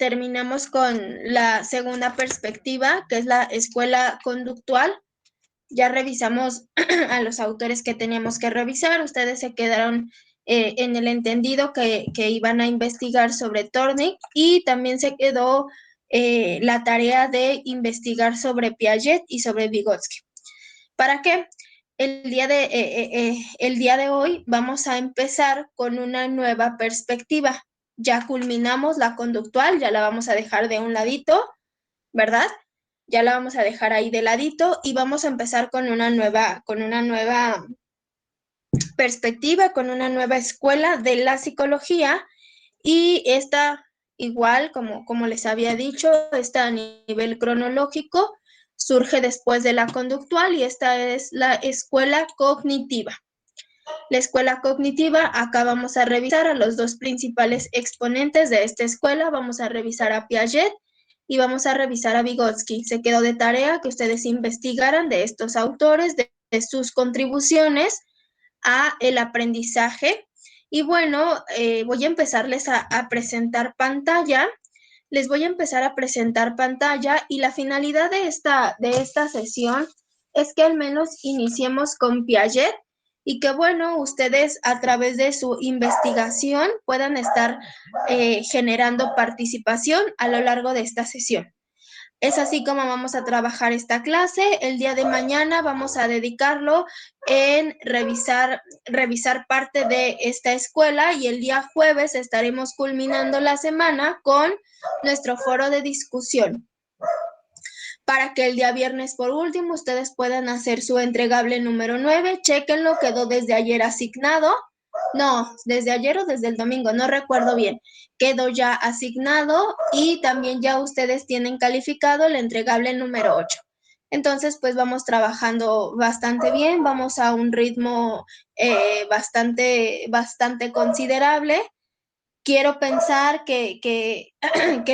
terminamos con la segunda perspectiva, que es la escuela conductual. Ya revisamos a los autores que teníamos que revisar. Ustedes se quedaron en el entendido que iban a investigar sobre Tornick, y también se quedó la tarea de investigar sobre Piaget y sobre Vygotsky. ¿Para qué? El día de hoy vamos a empezar con una nueva perspectiva. Ya culminamos la conductual, ya la vamos a dejar de un ladito, ¿verdad? Ya la vamos a dejar ahí de ladito y vamos a empezar con una nueva perspectiva, con una nueva escuela de la psicología. Y esta, igual como les había dicho, está a nivel cronológico, surge después de la conductual, y esta es la escuela cognitiva. La escuela cognitiva, acá vamos a revisar a los dos principales exponentes de esta escuela. Vamos a revisar a Piaget y vamos a revisar a Vygotsky. Se quedó de tarea que ustedes investigaran de estos autores, de sus contribuciones a el aprendizaje. Y bueno, voy a empezarles a presentar pantalla. Les voy a empezar a presentar pantalla, y la finalidad de esta sesión es que al menos iniciemos con Piaget, y que bueno, ustedes a través de su investigación puedan estar generando participación a lo largo de esta sesión. Es así como vamos a trabajar esta clase. El día de mañana vamos a dedicarlo en revisar parte de esta escuela, y el día jueves estaremos culminando la semana con nuestro foro de discusión, para que el día viernes, por último, ustedes puedan hacer su entregable número 9. Chéquenlo, quedó desde ayer asignado. No, desde ayer o desde el domingo, no recuerdo bien. Quedó ya asignado, y también ya ustedes tienen calificado el entregable número 8. Entonces, pues vamos trabajando bastante bien, vamos a un ritmo bastante considerable. Quiero pensar que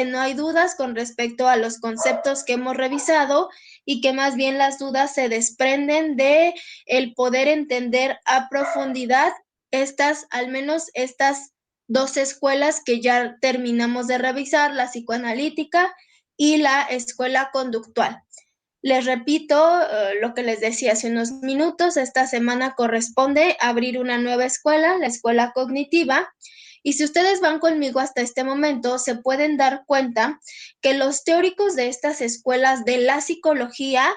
no hay dudas con respecto a los conceptos que hemos revisado, y que más bien las dudas se desprenden de el poder entender a profundidad al menos estas dos escuelas que ya terminamos de revisar, la psicoanalítica y la escuela conductual. Les repito lo que les decía hace unos minutos. Esta semana corresponde abrir una nueva escuela, la escuela cognitiva. Y si ustedes van conmigo hasta este momento, se pueden dar cuenta que los teóricos de estas escuelas de la psicología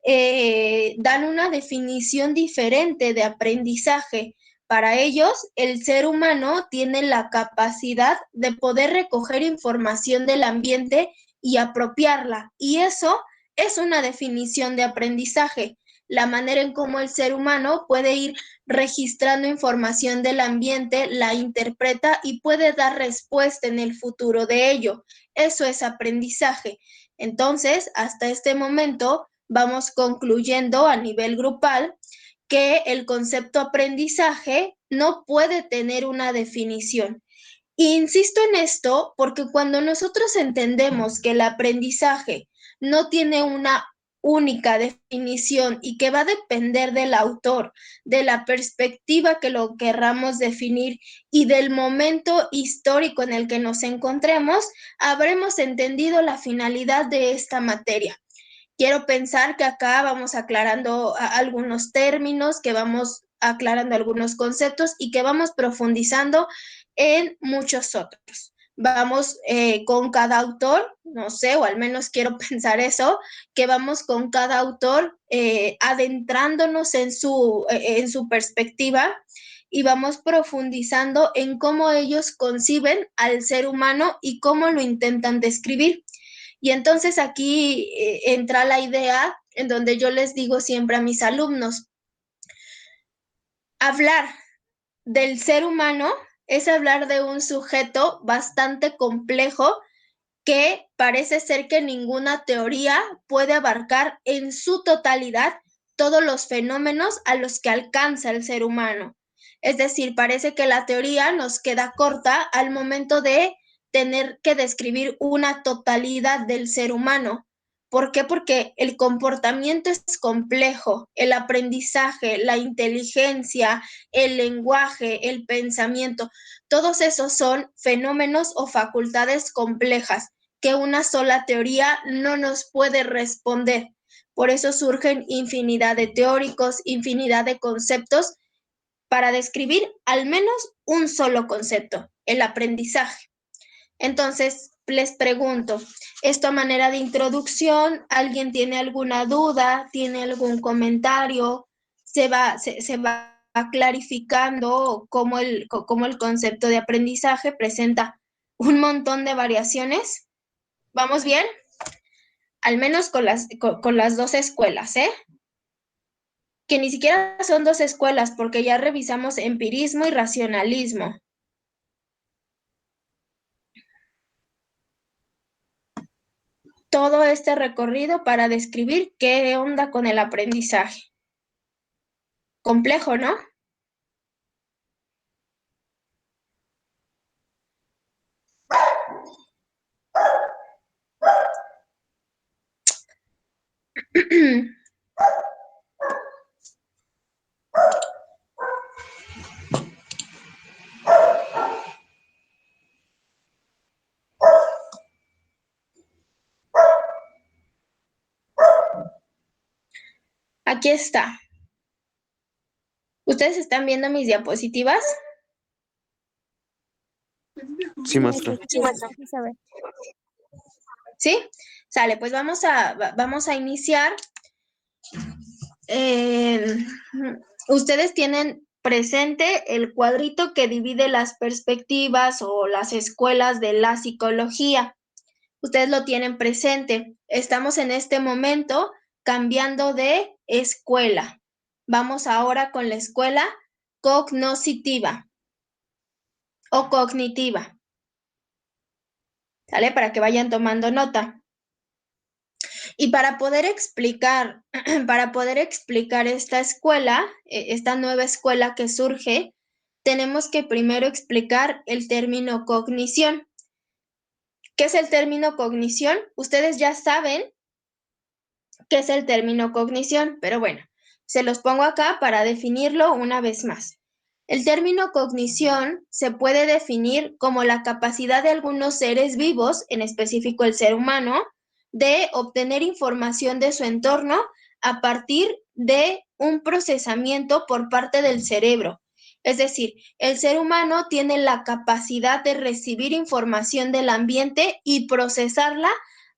dan una definición diferente de aprendizaje. Para ellos, el ser humano tiene la capacidad de poder recoger información del ambiente y apropiarla. Y eso es una definición de aprendizaje, la manera en cómo el ser humano puede ir registrando información del ambiente, la interpreta y puede dar respuesta en el futuro de ello. Eso es aprendizaje. Entonces, hasta este momento vamos concluyendo a nivel grupal que el concepto aprendizaje no puede tener una definición. Insisto en esto porque cuando nosotros entendemos que el aprendizaje no tiene una única definición, y que va a depender del autor, de la perspectiva que lo querramos definir y del momento histórico en el que nos encontremos, habremos entendido la finalidad de esta materia. Quiero pensar que acá vamos aclarando algunos términos, que vamos aclarando algunos conceptos, y que vamos profundizando en muchos otros. Vamos con cada autor, no sé, o al menos quiero pensar eso, que vamos con cada autor adentrándonos en su perspectiva, y vamos profundizando en cómo ellos conciben al ser humano y cómo lo intentan describir. Y entonces aquí entra la idea en donde yo les digo siempre a mis alumnos: hablar del ser humano es hablar de un sujeto bastante complejo, que parece ser que ninguna teoría puede abarcar en su totalidad todos los fenómenos a los que alcanza el ser humano. Es decir, parece que la teoría nos queda corta al momento de tener que describir una totalidad del ser humano. ¿Por qué? Porque el comportamiento es complejo, el aprendizaje, la inteligencia, el lenguaje, el pensamiento, todos esos son fenómenos o facultades complejas que una sola teoría no nos puede responder. Por eso surgen infinidad de teóricos, infinidad de conceptos para describir al menos un solo concepto, el aprendizaje. Entonces, les pregunto, esto a manera de introducción, ¿alguien tiene alguna duda? ¿Tiene algún comentario? Se va clarificando cómo el concepto de aprendizaje presenta un montón de variaciones. ¿Vamos bien? Al menos con las dos escuelas, ¿eh? Que ni siquiera son dos escuelas porque ya revisamos empirismo y racionalismo. Todo este recorrido para describir qué onda con el aprendizaje. Complejo, ¿no? Aquí está. ¿Ustedes están viendo mis diapositivas? Sí, maestra. Sí, maestra. ¿Sí? Sale, pues vamos a iniciar. Ustedes tienen presente el cuadrito que divide las perspectivas o las escuelas de la psicología. Ustedes lo tienen presente. Estamos en este momento cambiando de escuela. Vamos ahora con la escuela cognoscitiva o cognitiva. ¿Sale? Para que vayan tomando nota. Y para poder explicar esta escuela, esta nueva escuela que surge, tenemos que primero explicar el término cognición. ¿Qué es el término cognición? Ustedes ya saben qué es el término cognición, pero bueno, se los pongo acá para definirlo una vez más. El término cognición se puede definir como la capacidad de algunos seres vivos, en específico el ser humano, de obtener información de su entorno a partir de un procesamiento por parte del cerebro. Es decir, el ser humano tiene la capacidad de recibir información del ambiente y procesarla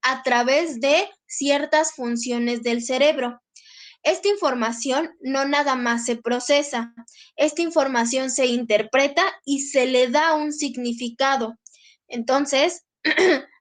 a través de ciertas funciones del cerebro. Esta información no nada más se procesa, esta información se interpreta y se le da un significado. Entonces,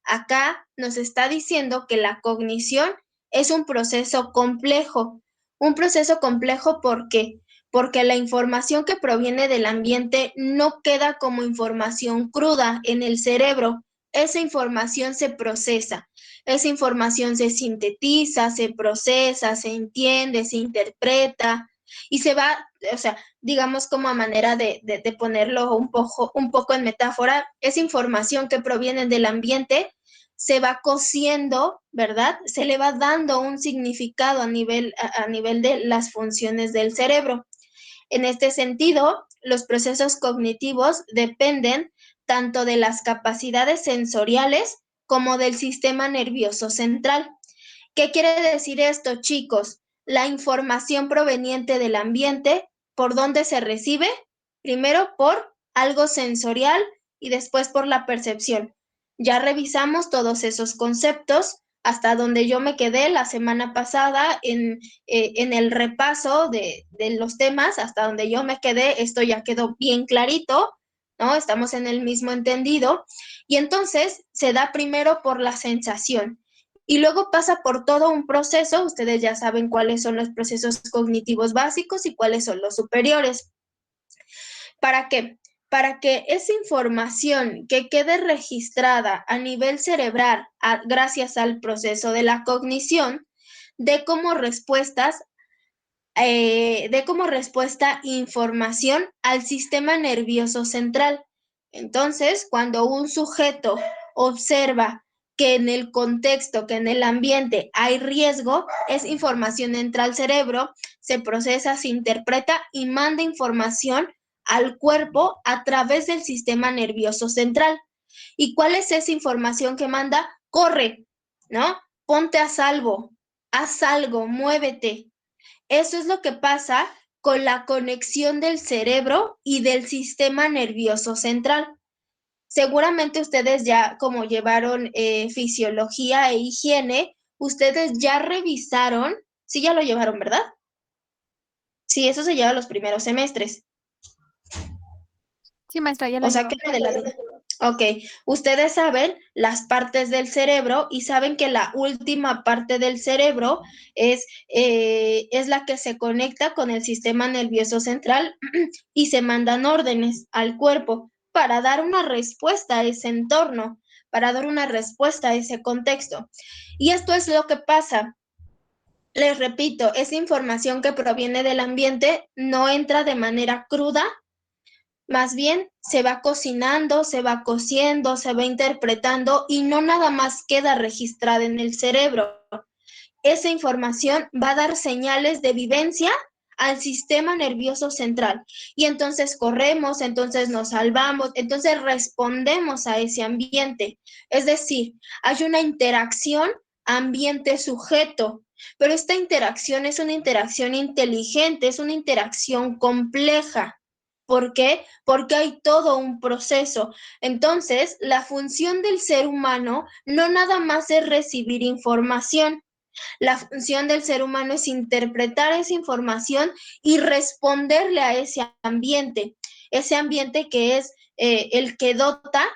acá nos está diciendo que la cognición es un proceso complejo. Un proceso complejo, ¿por qué? Porque la información que proviene del ambiente no queda como información cruda en el cerebro. Esa información se procesa. Esa información se sintetiza, se procesa, se entiende, se interpreta y se va, o sea, digamos como a manera de ponerlo un poco en metáfora, esa información que proviene del ambiente se va cociendo, ¿verdad? Se le va dando un significado a nivel de las funciones del cerebro. En este sentido, los procesos cognitivos dependen tanto de las capacidades sensoriales como del sistema nervioso central. ¿Qué quiere decir esto, chicos? La información proveniente del ambiente, ¿por dónde se recibe? Primero por algo sensorial y después por la percepción. Ya revisamos todos esos conceptos hasta donde yo me quedé la semana pasada en el repaso de los temas, hasta donde yo me quedé, esto ya quedó bien clarito, ¿no? Estamos en el mismo entendido. Y entonces se da primero por la sensación y luego pasa por todo un proceso. Ustedes ya saben cuáles son los procesos cognitivos básicos y cuáles son los superiores. ¿Para qué? Para que esa información que quede registrada a nivel cerebral gracias al proceso de la cognición, dé como respuesta información al sistema nervioso central. Entonces, cuando un sujeto observa que en el contexto, que en el ambiente hay riesgo, esa información entra al cerebro, se procesa, se interpreta y manda información al cuerpo a través del sistema nervioso central. ¿Y cuál es esa información que manda? Corre, ¿no? Ponte a salvo, haz algo, muévete. Eso es lo que pasa con la conexión del cerebro y del sistema nervioso central. Seguramente ustedes ya, como llevaron fisiología e higiene, ustedes ya revisaron, sí ya lo llevaron, ¿verdad? Sí, eso se lleva los primeros semestres. Sí, maestra, ya lo O sea que llevamos. de la... Ok, ustedes saben las partes del cerebro y saben que la última parte del cerebro es la que se conecta con el sistema nervioso central y se mandan órdenes al cuerpo para dar una respuesta a ese entorno, para dar una respuesta a ese contexto. Y esto es lo que pasa. Les repito, esa información que proviene del ambiente no entra de manera cruda, más bien se va cocinando, se va cociendo, se va interpretando y no nada más queda registrada en el cerebro. Esa información va a dar señales de vivencia al sistema nervioso central. Y entonces corremos, entonces nos salvamos, entonces respondemos a ese ambiente. Es decir, hay una interacción ambiente-sujeto, pero esta interacción es una interacción inteligente, es una interacción compleja. ¿Por qué? Porque hay todo un proceso. Entonces, la función del ser humano no nada más es recibir información. La función del ser humano es interpretar esa información y responderle a ese ambiente que es el que dota,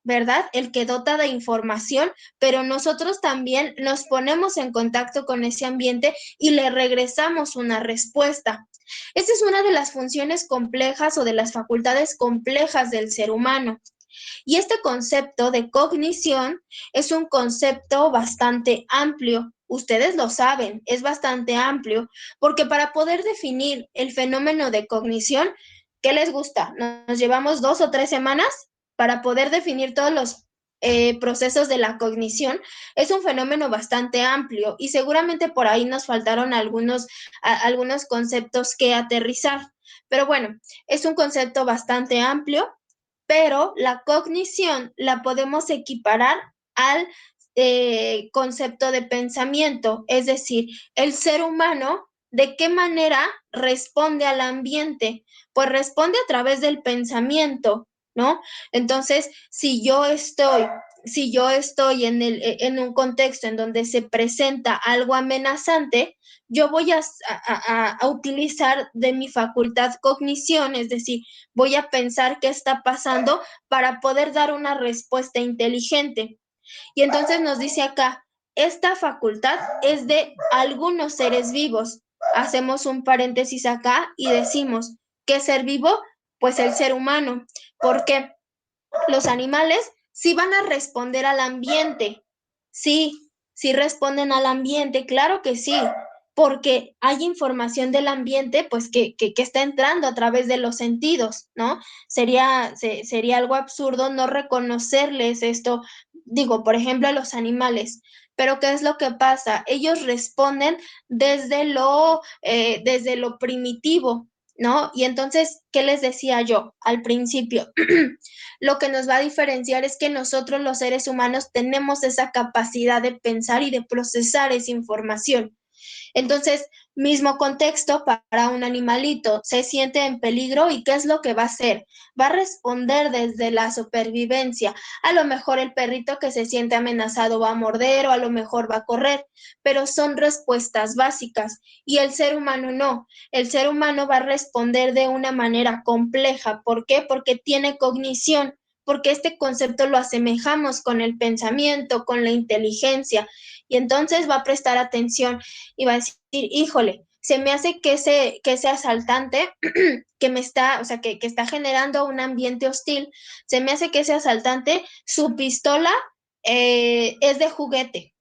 ¿verdad? El que dota de información, pero nosotros también nos ponemos en contacto con ese ambiente y le regresamos una respuesta. Esa es una de las funciones complejas o de las facultades complejas del ser humano. Y este concepto de cognición es un concepto bastante amplio. Ustedes lo saben, es bastante amplio, porque para poder definir el fenómeno de cognición, ¿qué les gusta? ¿Nos llevamos 2 o 3 semanas para poder definir todos los procesos de la cognición? Es un fenómeno bastante amplio y seguramente por ahí nos faltaron algunos conceptos que aterrizar. Pero bueno, es un concepto bastante amplio, pero la cognición la podemos equiparar al concepto de pensamiento, es decir, el ser humano, ¿de qué manera responde al ambiente? Pues responde a través del pensamiento, ¿no? Entonces, si yo estoy en un contexto en donde se presenta algo amenazante, yo voy a utilizar de mi facultad cognición, es decir, voy a pensar qué está pasando para poder dar una respuesta inteligente. Y entonces nos dice acá, esta facultad es de algunos seres vivos. Hacemos un paréntesis acá y decimos, ¿qué ser vivo? Pues el ser humano. ¿Por qué? Los animales sí van a responder al ambiente. Sí, sí responden al ambiente, claro que sí, porque hay información del ambiente, pues que está entrando a través de los sentidos, ¿no? Sería algo absurdo no reconocerles esto, digo, por ejemplo, a los animales. Pero ¿qué es lo que pasa? Ellos responden desde lo primitivo, ¿no? Y entonces, ¿qué les decía yo al principio? Lo que nos va a diferenciar es que nosotros los seres humanos tenemos esa capacidad de pensar y de procesar esa información. Entonces, mismo contexto para un animalito, se siente en peligro y ¿qué es lo que va a hacer? Va a responder desde la supervivencia. A lo mejor el perrito que se siente amenazado va a morder o a lo mejor va a correr, pero son respuestas básicas y el ser humano no. El ser humano va a responder de una manera compleja. ¿Por qué? Porque tiene cognición, porque este concepto lo asemejamos con el pensamiento, con la inteligencia, y entonces va a prestar atención y va a decir, híjole, se me hace que ese asaltante que me está, o sea, que está generando un ambiente hostil, se me hace que ese asaltante, su pistola es de juguete,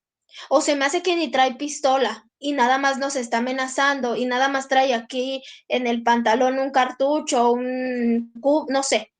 o se me hace que ni trae pistola y nada más nos está amenazando y nada más trae aquí en el pantalón un cartucho, no sé.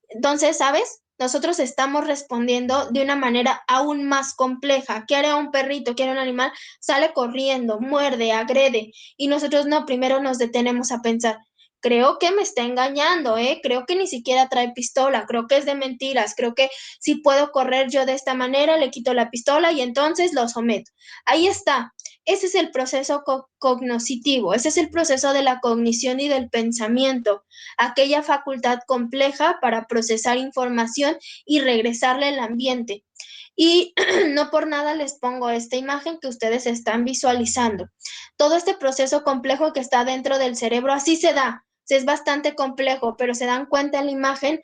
Entonces, ¿sabes? nosotros estamos respondiendo de una manera aún más compleja. ¿Qué haría un perrito? ¿Qué haría un animal? Sale corriendo, muerde, agrede, y nosotros no, primero nos detenemos a pensar. Creo que me está engañando, creo que ni siquiera trae pistola, creo que es de mentiras, creo que si puedo correr yo de esta manera, le quito la pistola y entonces lo someto. Ahí está. Ese es el proceso cognoscitivo, ese es el proceso de la cognición y del pensamiento, aquella facultad compleja para procesar información y regresarle al ambiente. Y no por nada les pongo esta imagen que ustedes están visualizando. Todo este proceso complejo que está dentro del cerebro así se da. Es bastante complejo, pero se dan cuenta en la imagen,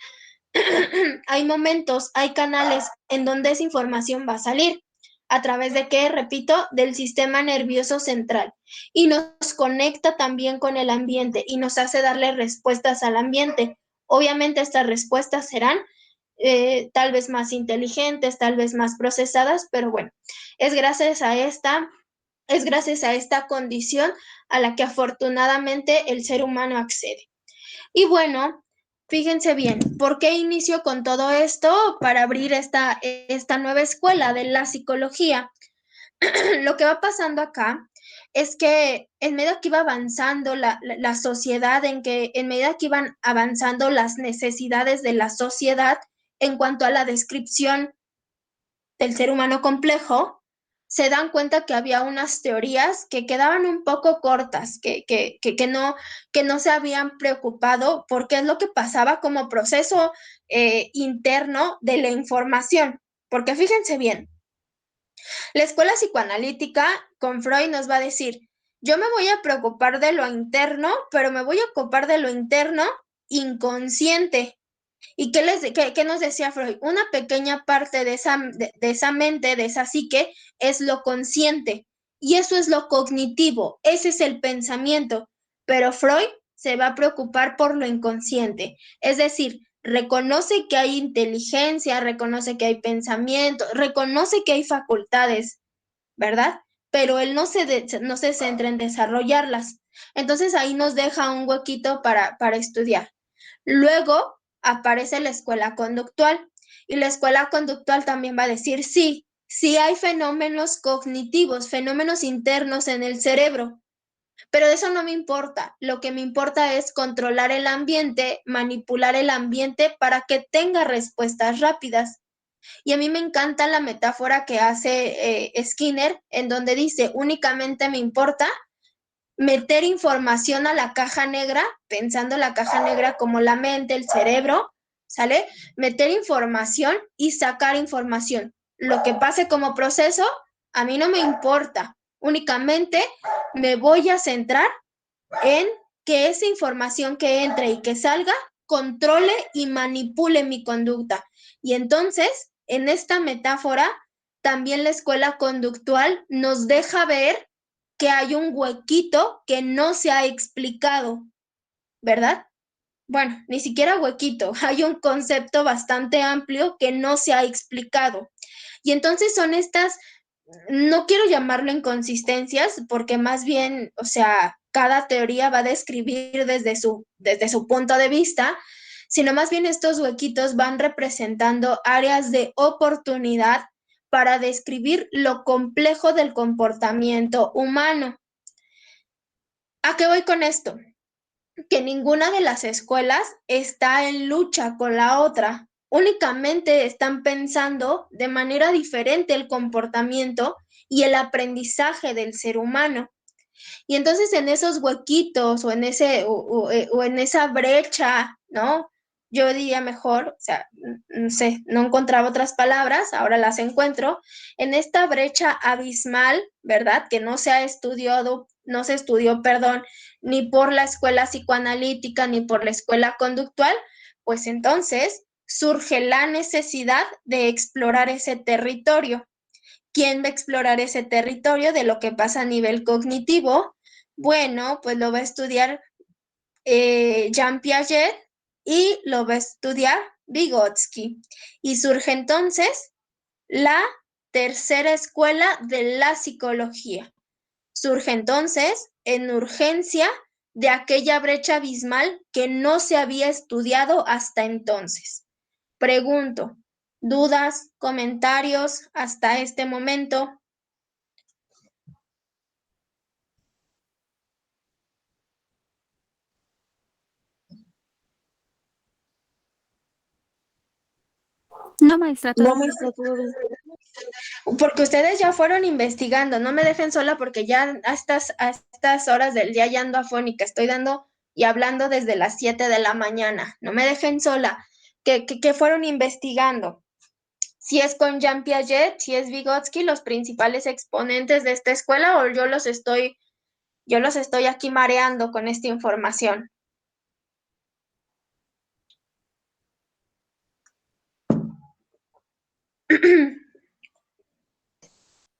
hay momentos, hay canales en donde esa información va a salir. ¿A través de qué? Repito, del sistema nervioso central. Y nos conecta también con el ambiente y nos hace darle respuestas al ambiente. Obviamente estas respuestas serán tal vez más inteligentes, tal vez más procesadas, pero bueno, es gracias a esta condición a la que afortunadamente el ser humano accede. Y bueno, fíjense bien, ¿por qué inicio con todo esto? Para abrir esta nueva escuela de la psicología. Lo que va pasando acá es que en medida que iba avanzando la sociedad, en medida que iban avanzando las necesidades de la sociedad en cuanto a la descripción del ser humano complejo, se dan cuenta que había unas teorías que quedaban un poco cortas, que no se habían preocupado por qué es lo que pasaba como proceso interno de la información. Porque fíjense bien, la escuela psicoanalítica con Freud nos va a decir, yo me voy a preocupar de lo interno, pero me voy a ocupar de lo interno inconsciente. ¿Y qué nos decía Freud? Una pequeña parte de esa mente, de esa psique, es lo consciente. Y eso es lo cognitivo, ese es el pensamiento. Pero Freud se va a preocupar por lo inconsciente. Es decir, reconoce que hay inteligencia, reconoce que hay pensamiento, reconoce que hay facultades, ¿verdad? Pero él no se centra en desarrollarlas. Entonces ahí nos deja un huequito para estudiar. Luego aparece la escuela conductual y la escuela conductual también va a decir, sí, sí hay fenómenos cognitivos, fenómenos internos en el cerebro, pero eso no me importa. Lo que me importa es controlar el ambiente, manipular el ambiente para que tenga respuestas rápidas. Y a mí me encanta la metáfora que hace Skinner, en donde dice, únicamente me importa meter información a la caja negra, pensando la caja negra como la mente, el cerebro, ¿sale? Meter información y sacar información. Lo que pase como proceso, a mí no me importa. Únicamente me voy a centrar en que esa información que entre y que salga controle y manipule mi conducta. Y entonces, en esta metáfora, también la escuela conductual nos deja ver que hay un huequito que no se ha explicado, ¿verdad? Bueno, ni siquiera huequito, hay un concepto bastante amplio que no se ha explicado. Y entonces son estas, no quiero llamarlo inconsistencias, porque más bien, o sea, cada teoría va a describir desde su punto de vista, sino más bien estos huequitos van representando áreas de oportunidad para describir lo complejo del comportamiento humano. ¿A qué voy con esto? Que ninguna de las escuelas está en lucha con la otra. Únicamente están pensando de manera diferente el comportamiento y el aprendizaje del ser humano. Y entonces en esos huequitos o en esa brecha, ¿no? Yo diría mejor, o sea, no sé, no encontraba otras palabras, ahora las encuentro, en esta brecha abismal, ¿verdad? Que no se ha estudiado, no se estudió, perdón, ni por la escuela psicoanalítica ni por la escuela conductual, pues entonces surge la necesidad de explorar ese territorio. ¿Quién va a explorar ese territorio de lo que pasa a nivel cognitivo? Bueno, pues lo va a estudiar Jean Piaget y lo va a estudiar Vygotsky. Y surge entonces la tercera escuela de la psicología. Surge entonces en urgencia de aquella brecha abismal que no se había estudiado hasta entonces. Pregunto, ¿dudas, comentarios hasta este momento? No, maestra, No, todo bien. maestra, todo bien. Porque ustedes ya fueron investigando, no me dejen sola porque ya a estas horas del día ya ando afónica, estoy dando y hablando desde las 7 de la mañana, no me dejen sola, que fueron investigando. Si es con Jean Piaget, si es Vygotsky, los principales exponentes de esta escuela, o yo los estoy aquí mareando con esta información.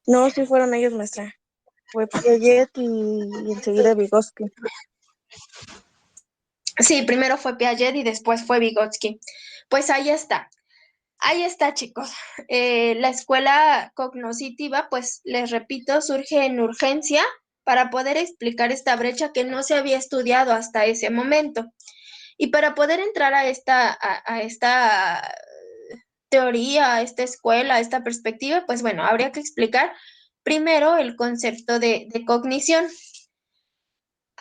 No, sí fueron ellos, maestra. Fue Piaget y enseguida Vygotsky. Sí, primero fue Piaget y después fue Vygotsky. Pues ahí está. Ahí está, chicos. La escuela cognoscitiva, pues les repito, surge en urgencia para poder explicar esta brecha que no se había estudiado hasta ese momento. Y para poder entrar a esta teoría, a esta escuela, a esta perspectiva, pues bueno, habría que explicar primero el concepto de cognición.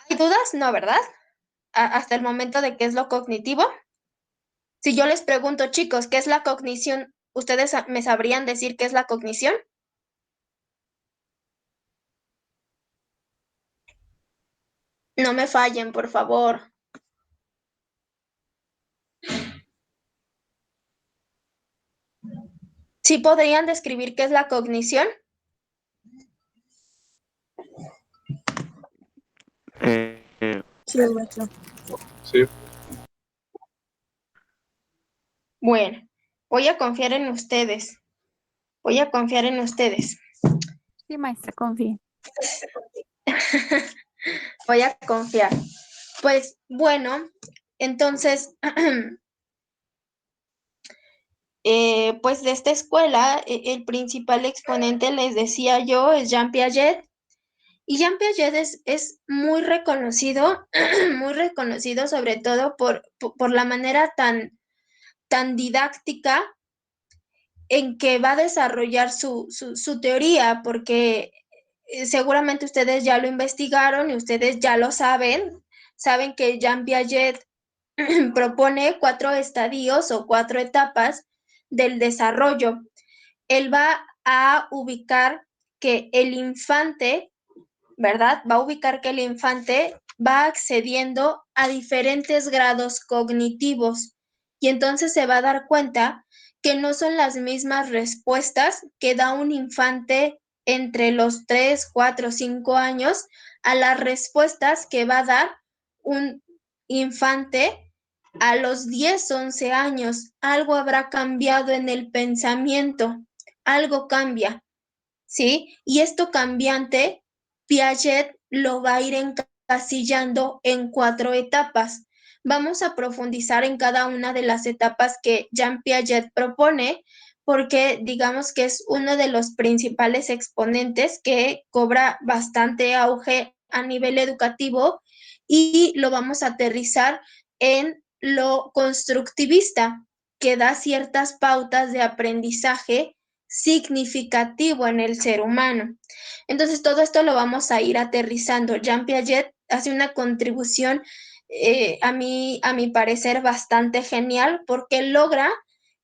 ¿Hay dudas? No, ¿verdad? Hasta el momento de qué es lo cognitivo. Si yo les pregunto, chicos, ¿qué es la cognición? ¿Ustedes me sabrían decir qué es la cognición? No me fallen, por favor. ¿Sí podrían describir qué es la cognición? Sí, maestra. Sí, Bueno, voy a confiar en ustedes. Voy a confiar en ustedes. Sí, maestra, confíe. Voy a confiar. Pues bueno, entonces, pues de esta escuela, el principal exponente, les decía yo, es Jean Piaget. Y Jean Piaget es muy reconocido, muy reconocido sobre todo por la manera tan didáctica en que va a desarrollar su teoría, porque seguramente ustedes ya lo investigaron y ustedes ya lo saben que Jean Piaget propone 4 estadios o 4 etapas del desarrollo. Él va a ubicar que el infante, ¿verdad? Va a ubicar que el infante va accediendo a diferentes grados cognitivos y entonces se va a dar cuenta que no son las mismas respuestas que da un infante entre los 3, 4, 5 años a las respuestas que va a dar un infante a los 10, 11 años. Algo habrá cambiado en el pensamiento, algo cambia. ¿Sí? Y esto cambiante, Piaget lo va a ir encasillando en 4 etapas. Vamos a profundizar en cada una de las etapas que Jean Piaget propone, porque digamos que es uno de los principales exponentes que cobra bastante auge a nivel educativo y lo vamos a aterrizar en lo constructivista, que da ciertas pautas de aprendizaje significativo en el ser humano. Entonces, todo esto lo vamos a ir aterrizando. Jean Piaget hace una contribución a mi parecer bastante genial porque logra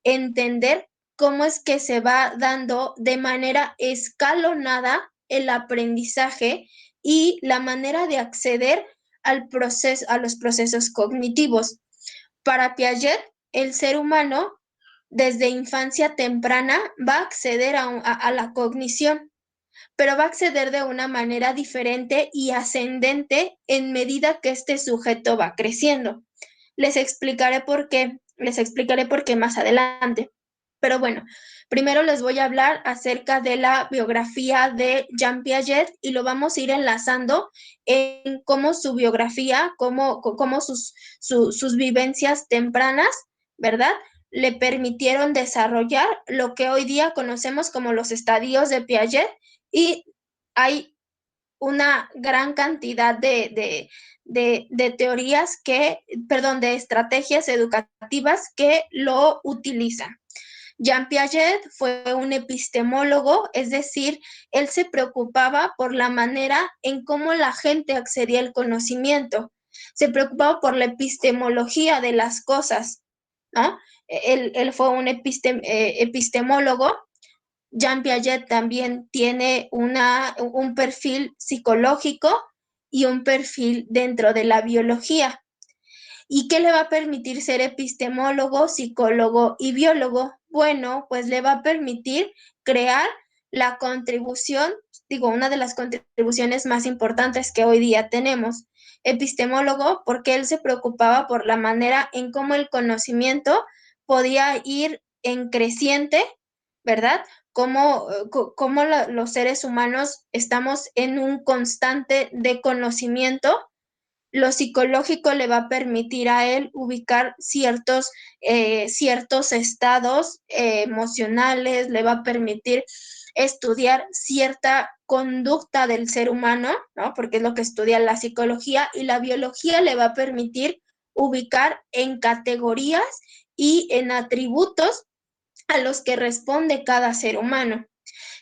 entender cómo es que se va dando de manera escalonada el aprendizaje y la manera de acceder a los procesos cognitivos. Para Piaget, el ser humano desde infancia temprana va a acceder a la cognición, pero va a acceder de una manera diferente y ascendente en medida que este sujeto va creciendo. Les explicaré por qué más adelante. Pero bueno, primero les voy a hablar acerca de la biografía de Jean Piaget y lo vamos a ir enlazando en cómo su biografía, cómo sus vivencias tempranas, ¿verdad? Le permitieron desarrollar lo que hoy día conocemos como los estadios de Piaget y hay una gran cantidad de teorías de estrategias educativas que lo utilizan. Jean Piaget fue un epistemólogo, es decir, él se preocupaba por la manera en cómo la gente accedía al conocimiento, se preocupaba por la epistemología de las cosas, ¿no? Él fue un epistemólogo. Jean Piaget también tiene un perfil psicológico y un perfil dentro de la biología. ¿Y qué le va a permitir ser epistemólogo, psicólogo y biólogo? Bueno, pues le va a permitir crear la contribución, una de las contribuciones más importantes que hoy día tenemos. Epistemólogo porque él se preocupaba por la manera en cómo el conocimiento podía ir en creciente, ¿verdad? Cómo los seres humanos estamos en un constante de conocimiento. Lo psicológico le va a permitir a él ubicar ciertos estados emocionales, le va a permitir estudiar cierta conducta del ser humano, ¿no? Porque es lo que estudia la psicología, y la biología le va a permitir ubicar en categorías y en atributos a los que responde cada ser humano.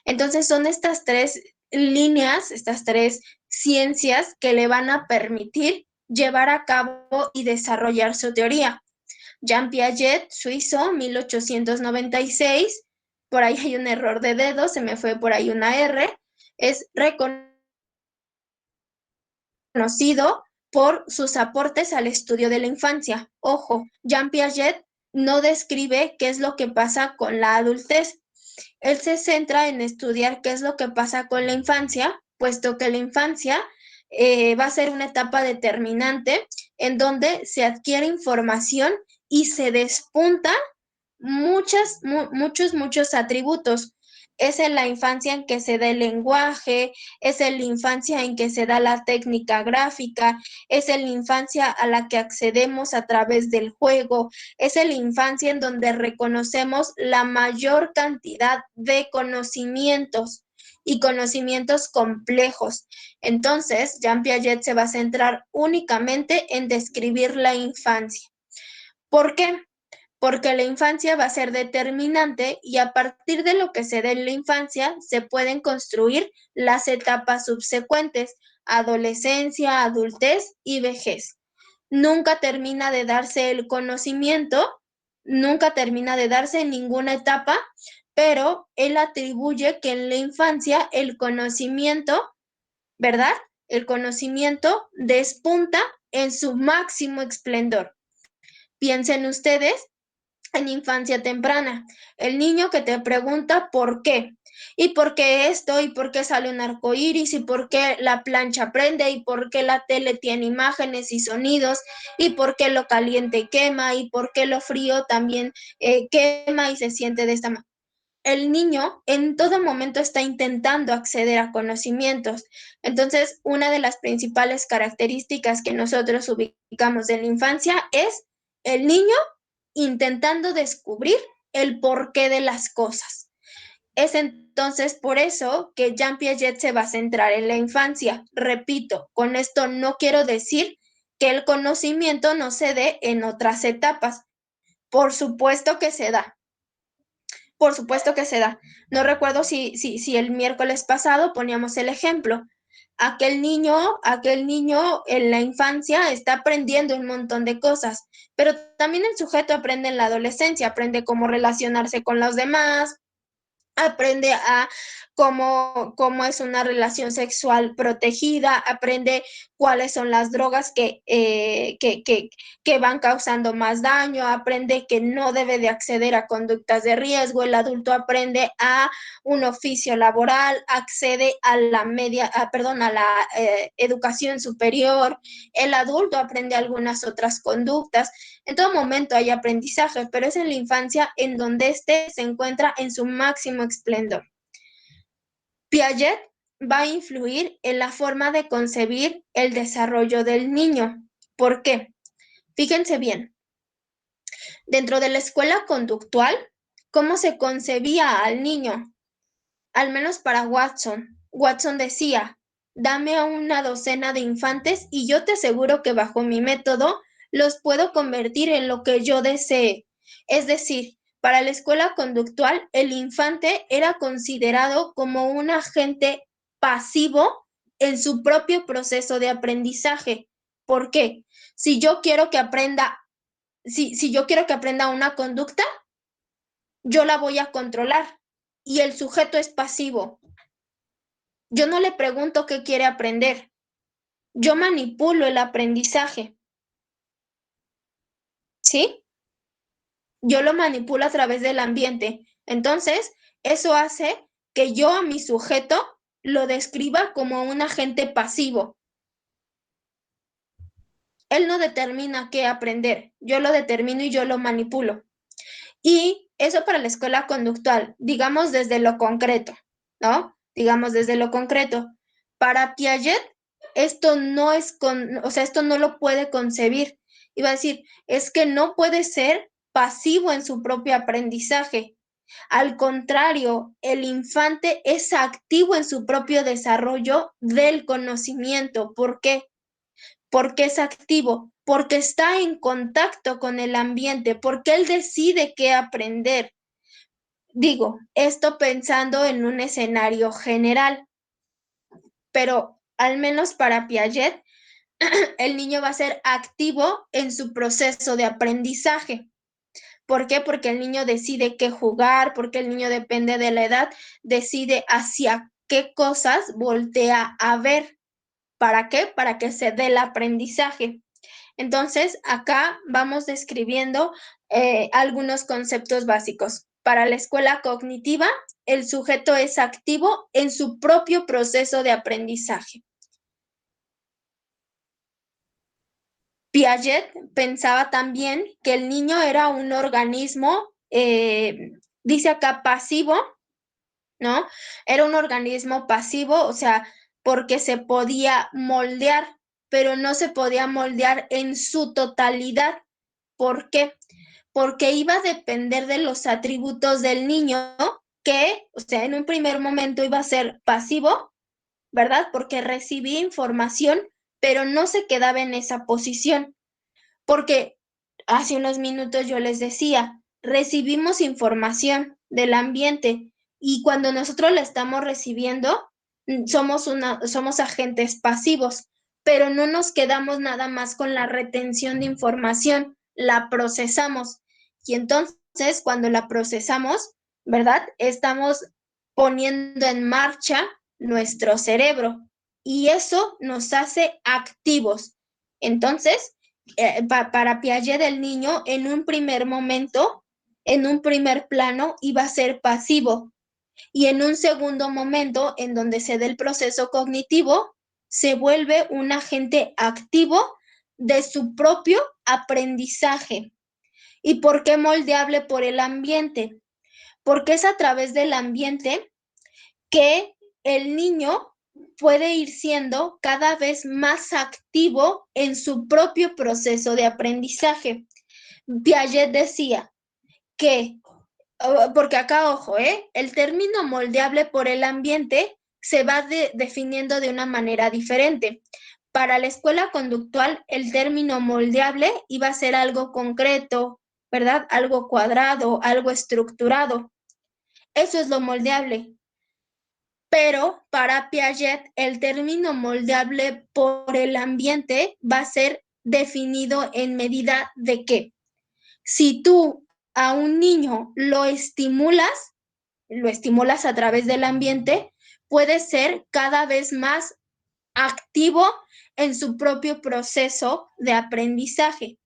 Entonces son estas tres líneas, estas tres ciencias que le van a permitir llevar a cabo y desarrollar su teoría. Jean Piaget, suizo, 1896, por ahí hay un error de dedo, se me fue por ahí una R, es reconocido por sus aportes al estudio de la infancia. Ojo, Jean Piaget no describe qué es lo que pasa con la adultez. Él se centra en estudiar qué es lo que pasa con la infancia, puesto que la infancia va a ser una etapa determinante en donde se adquiere información y se despunta muchos atributos. Es en la infancia en que se da el lenguaje, es en la infancia en que se da la técnica gráfica, es en la infancia a la que accedemos a través del juego, es en la infancia en donde reconocemos la mayor cantidad de conocimientos y conocimientos complejos. Entonces, Jean Piaget se va a centrar únicamente en describir la infancia. ¿Por qué? Porque la infancia va a ser determinante y a partir de lo que se dé en la infancia se pueden construir las etapas subsecuentes, adolescencia, adultez y vejez. Nunca termina de darse el conocimiento, nunca termina de darse en ninguna etapa, pero él atribuye que en la infancia el conocimiento, ¿verdad? El conocimiento despunta en su máximo esplendor. Piensen ustedes en infancia temprana, el niño que te pregunta por qué, y por qué esto, y por qué sale un arco iris, y por qué la plancha prende, y por qué la tele tiene imágenes y sonidos, y por qué lo caliente quema, y por qué lo frío también quema y se siente de esta manera. El niño en todo momento está intentando acceder a conocimientos. Entonces, una de las principales características que nosotros ubicamos en la infancia es el niño intentando descubrir el porqué de las cosas. Es entonces por eso que Jean Piaget se va a centrar en la infancia. Repito, con esto no quiero decir que el conocimiento no se dé en otras etapas. Por supuesto que se da. Por supuesto que se da. No recuerdo si el miércoles pasado poníamos el ejemplo. Aquel niño en la infancia está aprendiendo un montón de cosas, pero también el sujeto aprende en la adolescencia, aprende cómo relacionarse con los demás, aprende a cómo es una relación sexual protegida, aprende cuáles son las drogas que van causando más daño, aprende que no debe de acceder a conductas de riesgo, el adulto aprende a un oficio laboral, accede a la educación superior, el adulto aprende algunas otras conductas. En todo momento hay aprendizaje, pero es en la infancia en donde éste se encuentra en su máximo esplendor. Piaget va a influir en la forma de concebir el desarrollo del niño. ¿Por qué? Fíjense bien, dentro de la escuela conductual, ¿cómo se concebía al niño? Al menos para Watson. Watson decía, dame a una docena de infantes y yo te aseguro que bajo mi método los puedo convertir en lo que yo desee. Es decir, para la escuela conductual, el infante era considerado como un agente pasivo en su propio proceso de aprendizaje. ¿Por qué? Si yo quiero que aprenda, si yo quiero que aprenda una conducta, yo la voy a controlar y el sujeto es pasivo. Yo no le pregunto qué quiere aprender. Yo manipulo el aprendizaje, ¿sí? Yo lo manipulo a través del ambiente. Entonces, eso hace que yo a mi sujeto lo describa como un agente pasivo. Él no determina qué aprender, yo lo determino y yo lo manipulo. Y eso para la escuela conductual, digamos desde lo concreto, ¿no? Digamos desde lo concreto. Para Piaget, esto no es esto no lo puede concebir. Iba a decir, es que no puede ser pasivo en su propio aprendizaje. Al contrario, el infante es activo en su propio desarrollo del conocimiento. ¿Por qué? Porque es activo, porque está en contacto con el ambiente, porque él decide qué aprender. Digo, esto pensando en un escenario general, pero al menos para Piaget, el niño va a ser activo en su proceso de aprendizaje. ¿Por qué? Porque el niño decide qué jugar, porque el niño depende de la edad, decide hacia qué cosas voltea a ver. ¿Para qué? Para que se dé el aprendizaje. Entonces, acá vamos describiendo algunos conceptos básicos. Para la escuela cognitiva, el sujeto es activo en su propio proceso de aprendizaje. Piaget pensaba también que el niño era un organismo, dice acá pasivo, ¿no? Era un organismo pasivo, o sea, porque se podía moldear, pero no se podía moldear en su totalidad. ¿Por qué? Porque iba a depender de los atributos del niño que, o sea, en un primer momento iba a ser pasivo, ¿verdad? Porque recibía información, pero no se quedaba en esa posición. Porque hace unos minutos yo les decía, recibimos información del ambiente y cuando nosotros la estamos recibiendo, somos agentes pasivos, pero no nos quedamos nada más con la retención de información, la procesamos. Y entonces, cuando la procesamos, ¿verdad? Estamos poniendo en marcha nuestro cerebro y eso nos hace activos. Entonces, para Piaget el niño en un primer momento, en un primer plano, iba a ser pasivo y en un segundo momento, en donde se dé el proceso cognitivo, se vuelve un agente activo de su propio aprendizaje. ¿Y por qué moldeable por el ambiente? Porque es a través del ambiente que el niño puede ir siendo cada vez más activo en su propio proceso de aprendizaje. Piaget decía que, porque acá, ojo, el término moldeable por el ambiente se va definiendo de una manera diferente. Para la escuela conductual, el término moldeable iba a ser algo concreto, ¿verdad? Algo cuadrado, algo estructurado. Eso es lo moldeable. Pero para Piaget el término moldeable por el ambiente va a ser definido en medida de que si tú a un niño lo estimulas a través del ambiente, puede ser cada vez más activo en su propio proceso de aprendizaje.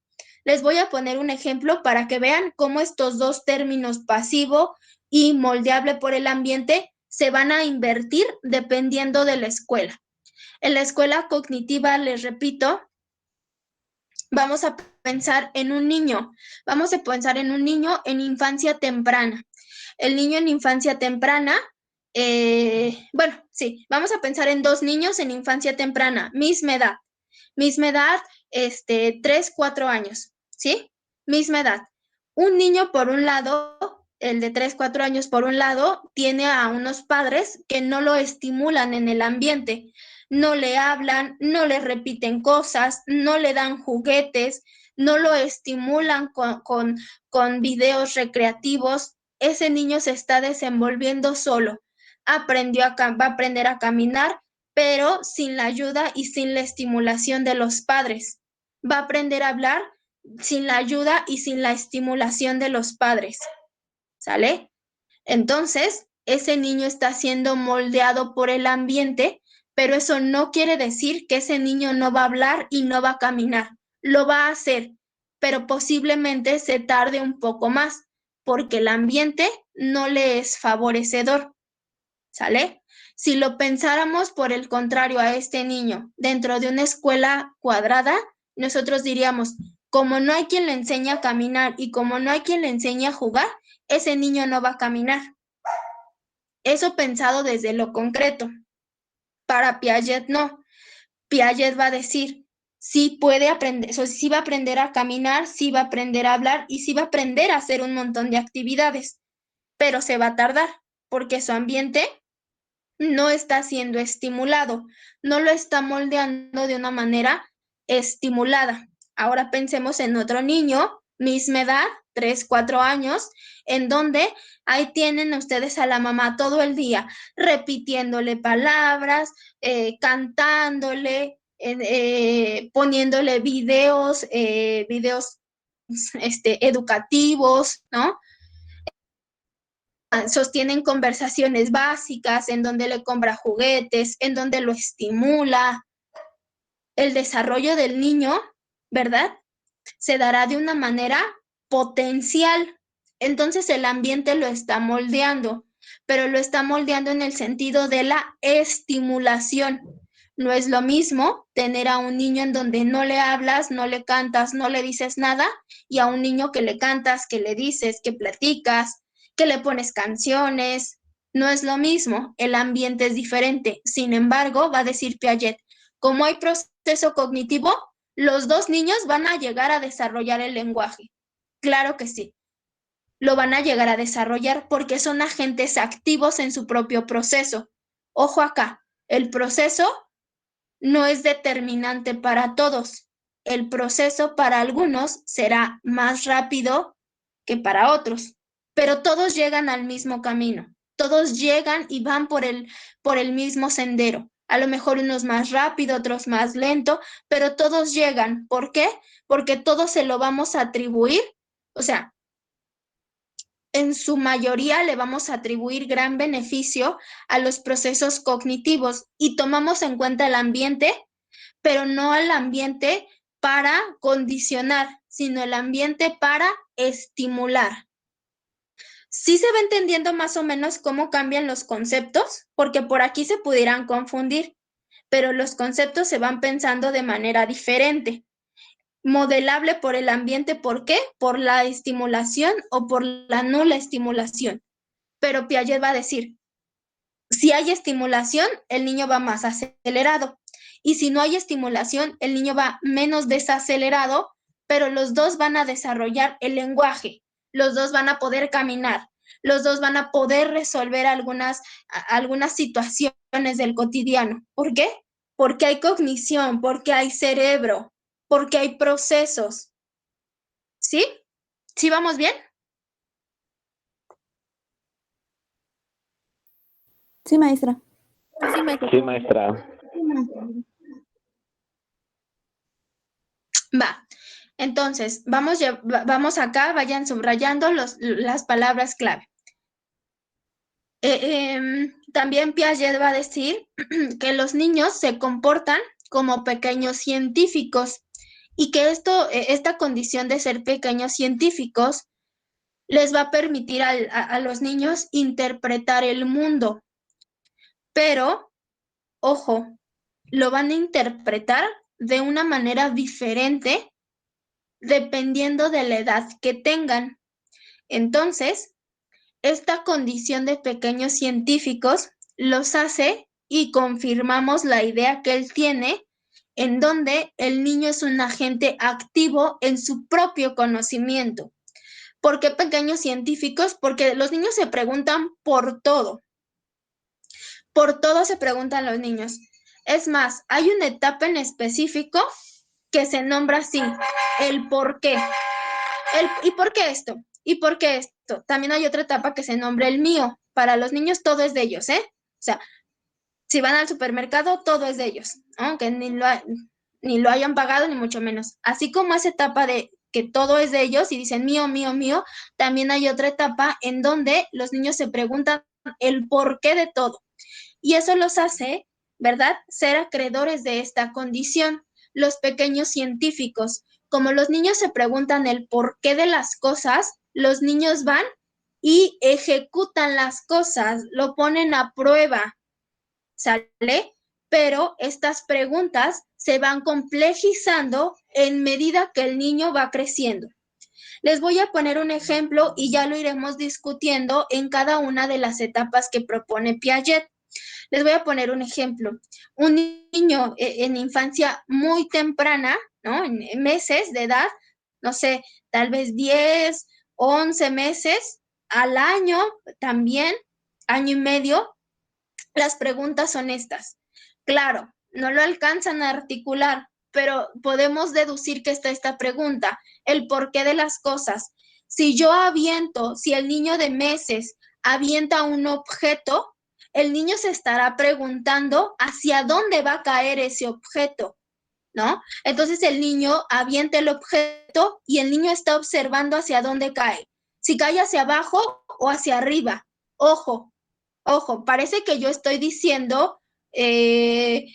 Les voy a poner un ejemplo para que vean cómo estos dos términos, pasivo y moldeable por el ambiente, se van a invertir dependiendo de la escuela. En la escuela cognitiva, les repito, vamos a pensar en un niño. Vamos a pensar en un niño en infancia temprana. El niño en infancia temprana, bueno, sí, vamos a pensar en dos niños en infancia temprana, misma edad. Misma edad, 3, 4 años, ¿sí? Misma edad. Un niño por un lado, el de 3, 4 años por un lado, tiene a unos padres que no lo estimulan en el ambiente. no le hablan, no le repiten cosas, no le dan juguetes, no lo estimulan con videos recreativos, ese niño se está desenvolviendo solo. Va a aprender a caminar, pero sin la ayuda y sin la estimulación de los padres. Va a aprender a hablar sin la ayuda y sin la estimulación de los padres. ¿Sale? Entonces, ese niño está siendo moldeado por el ambiente, pero eso no quiere decir que ese niño no va a hablar y no va a caminar. Lo va a hacer, pero posiblemente se tarde un poco más, porque el ambiente no le es favorecedor. ¿Sale? Si lo pensáramos por el contrario a este niño dentro de una escuela cuadrada, nosotros diríamos, como no hay quien le enseñe a caminar y como no hay quien le enseñe a jugar, ese niño no va a caminar. Eso pensado desde lo concreto. Para Piaget no. Piaget va a decir, sí puede aprender, sí va a aprender a caminar, sí va a aprender a hablar y sí va a aprender a hacer un montón de actividades, pero se va a tardar porque su ambiente no está siendo estimulado, no lo está moldeando de una manera estimulada. Ahora pensemos en otro niño, misma edad, 3, 4 años, en donde ahí tienen ustedes a la mamá todo el día repitiéndole palabras, cantándole, poniéndole videos educativos, ¿no? Sostienen conversaciones básicas en donde le compra juguetes, en donde lo estimula. El desarrollo del niño, ¿verdad? Se dará de una manera potencial. Entonces el ambiente lo está moldeando, pero lo está moldeando en el sentido de la estimulación. No es lo mismo tener a un niño en donde no le hablas, no le cantas, no le dices nada, y a un niño que le cantas, que le dices, que platicas, que le pones canciones. No es lo mismo, el ambiente es diferente. Sin embargo, va a decir Piaget, como hay proceso cognitivo, los dos niños van a llegar a desarrollar el lenguaje. Claro que sí, lo van a llegar a desarrollar porque son agentes activos en su propio proceso. Ojo acá, el proceso no es determinante para todos. El proceso para algunos será más rápido que para otros, pero todos llegan al mismo camino. Todos llegan y van por el mismo sendero. A lo mejor unos más rápido, otros más lento, pero todos llegan. ¿Por qué? Porque todos se lo vamos a atribuir, o sea, en su mayoría le vamos a atribuir gran beneficio a los procesos cognitivos y tomamos en cuenta el ambiente, pero no el ambiente para condicionar, sino el ambiente para estimular. ¿Sí se va entendiendo más o menos cómo cambian los conceptos? Porque por aquí se pudieran confundir, pero los conceptos se van pensando de manera diferente. Modelable por el ambiente, ¿por qué? Por la estimulación o por la nula estimulación. Pero Piaget va a decir, si hay estimulación, el niño va más acelerado. Y si no hay estimulación, el niño va menos desacelerado, pero los dos van a desarrollar el lenguaje, los dos van a poder caminar, los dos van a poder resolver algunas situaciones del cotidiano. ¿Por qué? Porque hay cognición, porque hay cerebro, porque hay procesos. ¿Sí? ¿Sí vamos bien? Sí, maestra. Sí, maestra. Va. Entonces, vamos acá, vayan subrayando las palabras clave. También Piaget va a decir que los niños se comportan como pequeños científicos y que esta condición de ser pequeños científicos les va a permitir a los niños interpretar el mundo. Pero, ojo, lo van a interpretar de una manera diferente dependiendo de la edad que tengan. Entonces, esta condición de pequeños científicos los hace y confirmamos la idea que él tiene, en donde el niño es un agente activo en su propio conocimiento. ¿Por qué pequeños científicos? Porque los niños se preguntan por todo. Por todo se preguntan los niños. Es más, hay una etapa en específico que se nombra así, el por qué. ¿Y por qué esto? ¿Y por qué esto? También hay otra etapa que se nombra el mío. Para los niños todo es de ellos, ¿eh? O sea, si van al supermercado, todo es de ellos, ¿no? Aunque ni lo hayan pagado, ni mucho menos. Así como esa etapa de que todo es de ellos y dicen mío, mío, mío, también hay otra etapa en donde los niños se preguntan el porqué de todo. Y eso los hace, ¿verdad?, ser acreedores de esta condición. Los pequeños científicos, como los niños se preguntan el porqué de las cosas, los niños van y ejecutan las cosas, lo ponen a prueba, ¿sale? Pero estas preguntas se van complejizando en medida que el niño va creciendo. Les voy a poner un ejemplo y ya lo iremos discutiendo en cada una de las etapas que propone Piaget. Les voy a poner un ejemplo. Un niño en infancia muy temprana, ¿no? En meses de edad, no sé, tal vez 10, 11 meses al año también, año y medio, las preguntas son estas. Claro, no lo alcanzan a articular, pero podemos deducir que está esta pregunta, el porqué de las cosas. Si yo aviento, si el niño de meses avienta un objeto, el niño se estará preguntando hacia dónde va a caer ese objeto, ¿no? Entonces el niño avienta el objeto y el niño está observando hacia dónde cae. Si cae hacia abajo o hacia arriba. Ojo, ojo, parece que yo estoy diciendo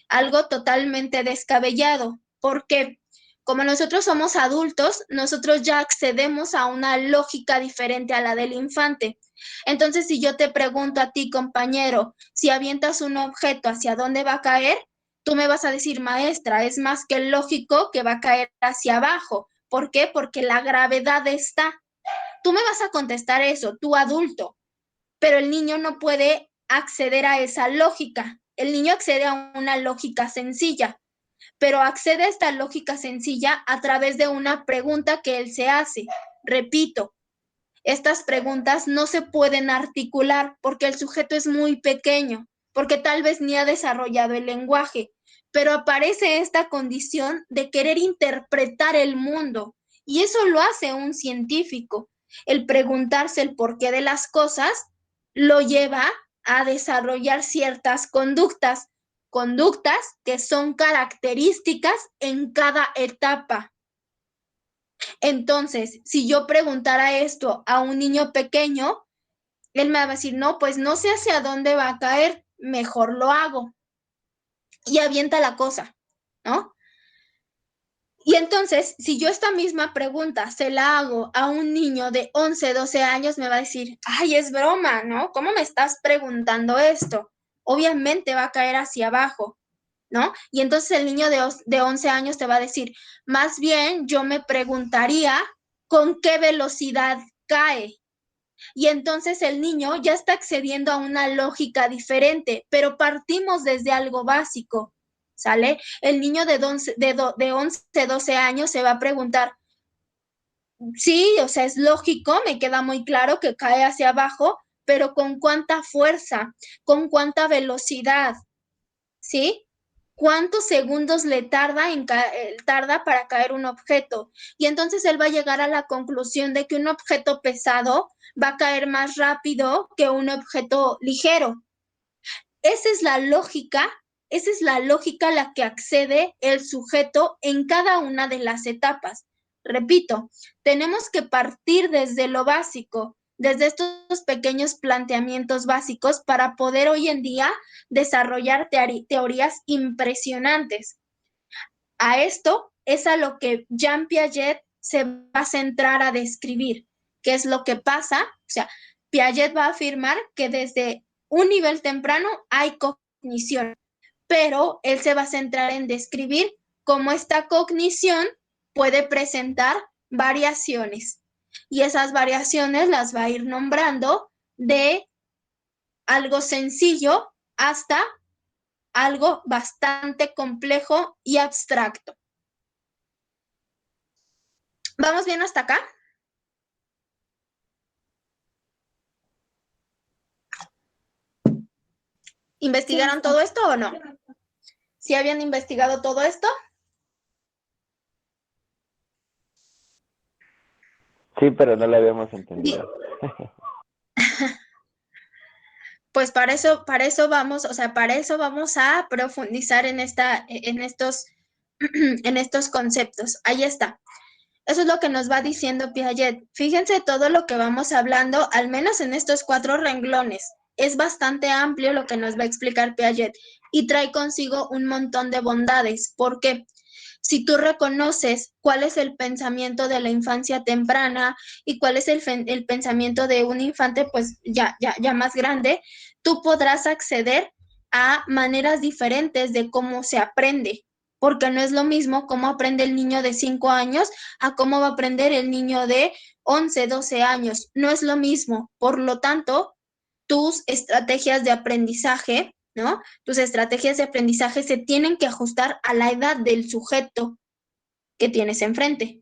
algo totalmente descabellado, porque como nosotros somos adultos, nosotros ya accedemos a una lógica diferente a la del infante. Entonces, si yo te pregunto a ti, compañero, si avientas un objeto, ¿hacia dónde va a caer? Tú me vas a decir, maestra, es más que lógico que va a caer hacia abajo. ¿Por qué? Porque la gravedad está. Tú me vas a contestar eso, tú adulto, pero el niño no puede acceder a esa lógica. El niño accede a una lógica sencilla, pero accede a esta lógica sencilla a través de una pregunta que él se hace. Repito, estas preguntas no se pueden articular porque el sujeto es muy pequeño, porque tal vez ni ha desarrollado el lenguaje, pero aparece esta condición de querer interpretar el mundo y eso lo hace un científico. El preguntarse el porqué de las cosas lo lleva a desarrollar ciertas conductas que son características en cada etapa. Entonces, si yo preguntara esto a un niño pequeño, él me va a decir, no, pues no sé hacia dónde va a caer, mejor lo hago. Y avienta la cosa, ¿no? Y entonces, si yo esta misma pregunta se la hago a un niño de 11, 12 años, me va a decir, ay, es broma, ¿no? ¿Cómo me estás preguntando esto? Obviamente va a caer hacia abajo, ¿no? Y entonces el niño de 11 años te va a decir, más bien yo me preguntaría con qué velocidad cae. Y entonces el niño ya está accediendo a una lógica diferente, pero partimos desde algo básico, ¿sale? El niño de 11, 12 años se va a preguntar, sí, o sea, es lógico, me queda muy claro que cae hacia abajo, pero ¿con cuánta fuerza? ¿Con cuánta velocidad? ¿Sí? ¿Cuántos segundos le tarda para caer un objeto? Y entonces él va a llegar a la conclusión de que un objeto pesado va a caer más rápido que un objeto ligero. Esa es la lógica a la que accede el sujeto en cada una de las etapas. Repito, tenemos que partir desde lo básico, desde estos pequeños planteamientos básicos para poder hoy en día desarrollar teorías impresionantes. A esto es a lo que Jean Piaget se va a centrar a describir, qué es lo que pasa. O sea, Piaget va a afirmar que desde un nivel temprano hay cognición, pero él se va a centrar en describir cómo esta cognición puede presentar variaciones. Y esas variaciones las va a ir nombrando de algo sencillo hasta algo bastante complejo y abstracto. ¿Vamos bien hasta acá? ¿Investigaron todo esto o no? ¿Sí habían investigado todo esto? Sí, pero no lo habíamos entendido. Pues para eso vamos, o sea, para eso vamos a profundizar en en estos conceptos. Ahí está. Eso es lo que nos va diciendo Piaget. Fíjense todo lo que vamos hablando, al menos en estos 4 renglones. Es bastante amplio lo que nos va a explicar Piaget y trae consigo un montón de bondades. ¿Por qué? Si tú reconoces cuál es el pensamiento de la infancia temprana y cuál es el pensamiento de un infante pues ya más grande, tú podrás acceder a maneras diferentes de cómo se aprende, porque no es lo mismo cómo aprende el niño de 5 años a cómo va a aprender el niño de 11, 12 años. No es lo mismo. Por lo tanto, tus estrategias de aprendizaje, ¿no? Tus estrategias de aprendizaje se tienen que ajustar a la edad del sujeto que tienes enfrente.